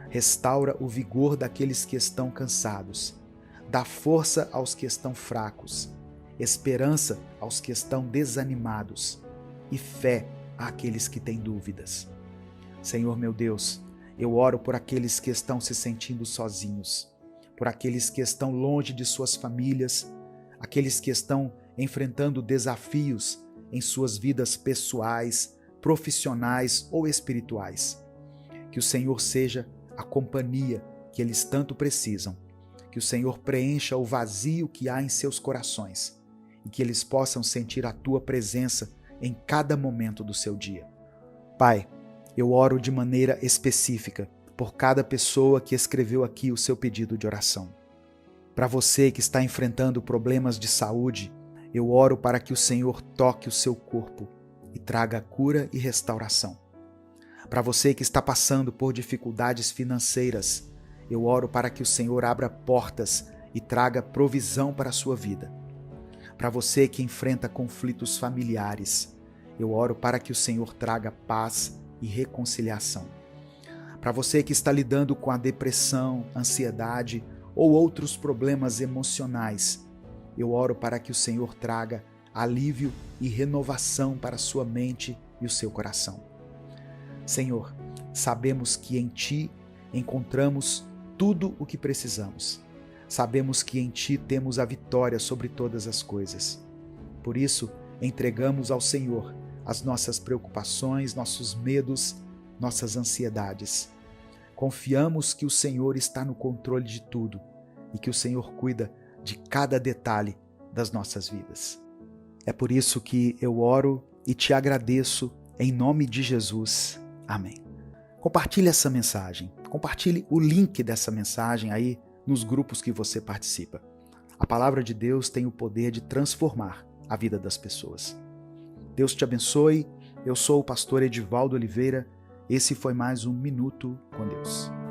Restaura o vigor daqueles que estão cansados, dá força aos que estão fracos, esperança aos que estão desanimados e fé àqueles que têm dúvidas. Senhor meu Deus, eu oro por aqueles que estão se sentindo sozinhos, por aqueles que estão longe de suas famílias, aqueles que estão enfrentando desafios em suas vidas pessoais, profissionais ou espirituais. Que o Senhor seja a companhia que eles tanto precisam. Que o Senhor preencha o vazio que há em seus corações e que eles possam sentir a tua presença em cada momento do seu dia. Pai, eu oro de maneira específica por cada pessoa que escreveu aqui o seu pedido de oração. Para você que está enfrentando problemas de saúde, eu oro para que o Senhor toque o seu corpo e traga cura e restauração. Para você que está passando por dificuldades financeiras, eu oro para que o Senhor abra portas e traga provisão para a sua vida. Para você que enfrenta conflitos familiares, eu oro para que o Senhor traga paz e reconciliação. Para você que está lidando com a depressão, ansiedade ou outros problemas emocionais, eu oro para que o Senhor traga alívio e renovação para a sua mente e o seu coração. Senhor, sabemos que em Ti encontramos tudo o que precisamos. Sabemos que em Ti temos a vitória sobre todas as coisas. Por isso, entregamos ao Senhor as nossas preocupações, nossos medos, nossas ansiedades. Confiamos que o Senhor está no controle de tudo e que o Senhor cuida de cada detalhe das nossas vidas. É por isso que eu oro e te agradeço em nome de Jesus. Amém. Compartilhe essa mensagem. Compartilhe o link dessa mensagem aí nos grupos que você participa. A palavra de Deus tem o poder de transformar a vida das pessoas. Deus te abençoe. Eu sou o pastor Edivaldo Oliveira. Esse foi mais um Minuto com Deus.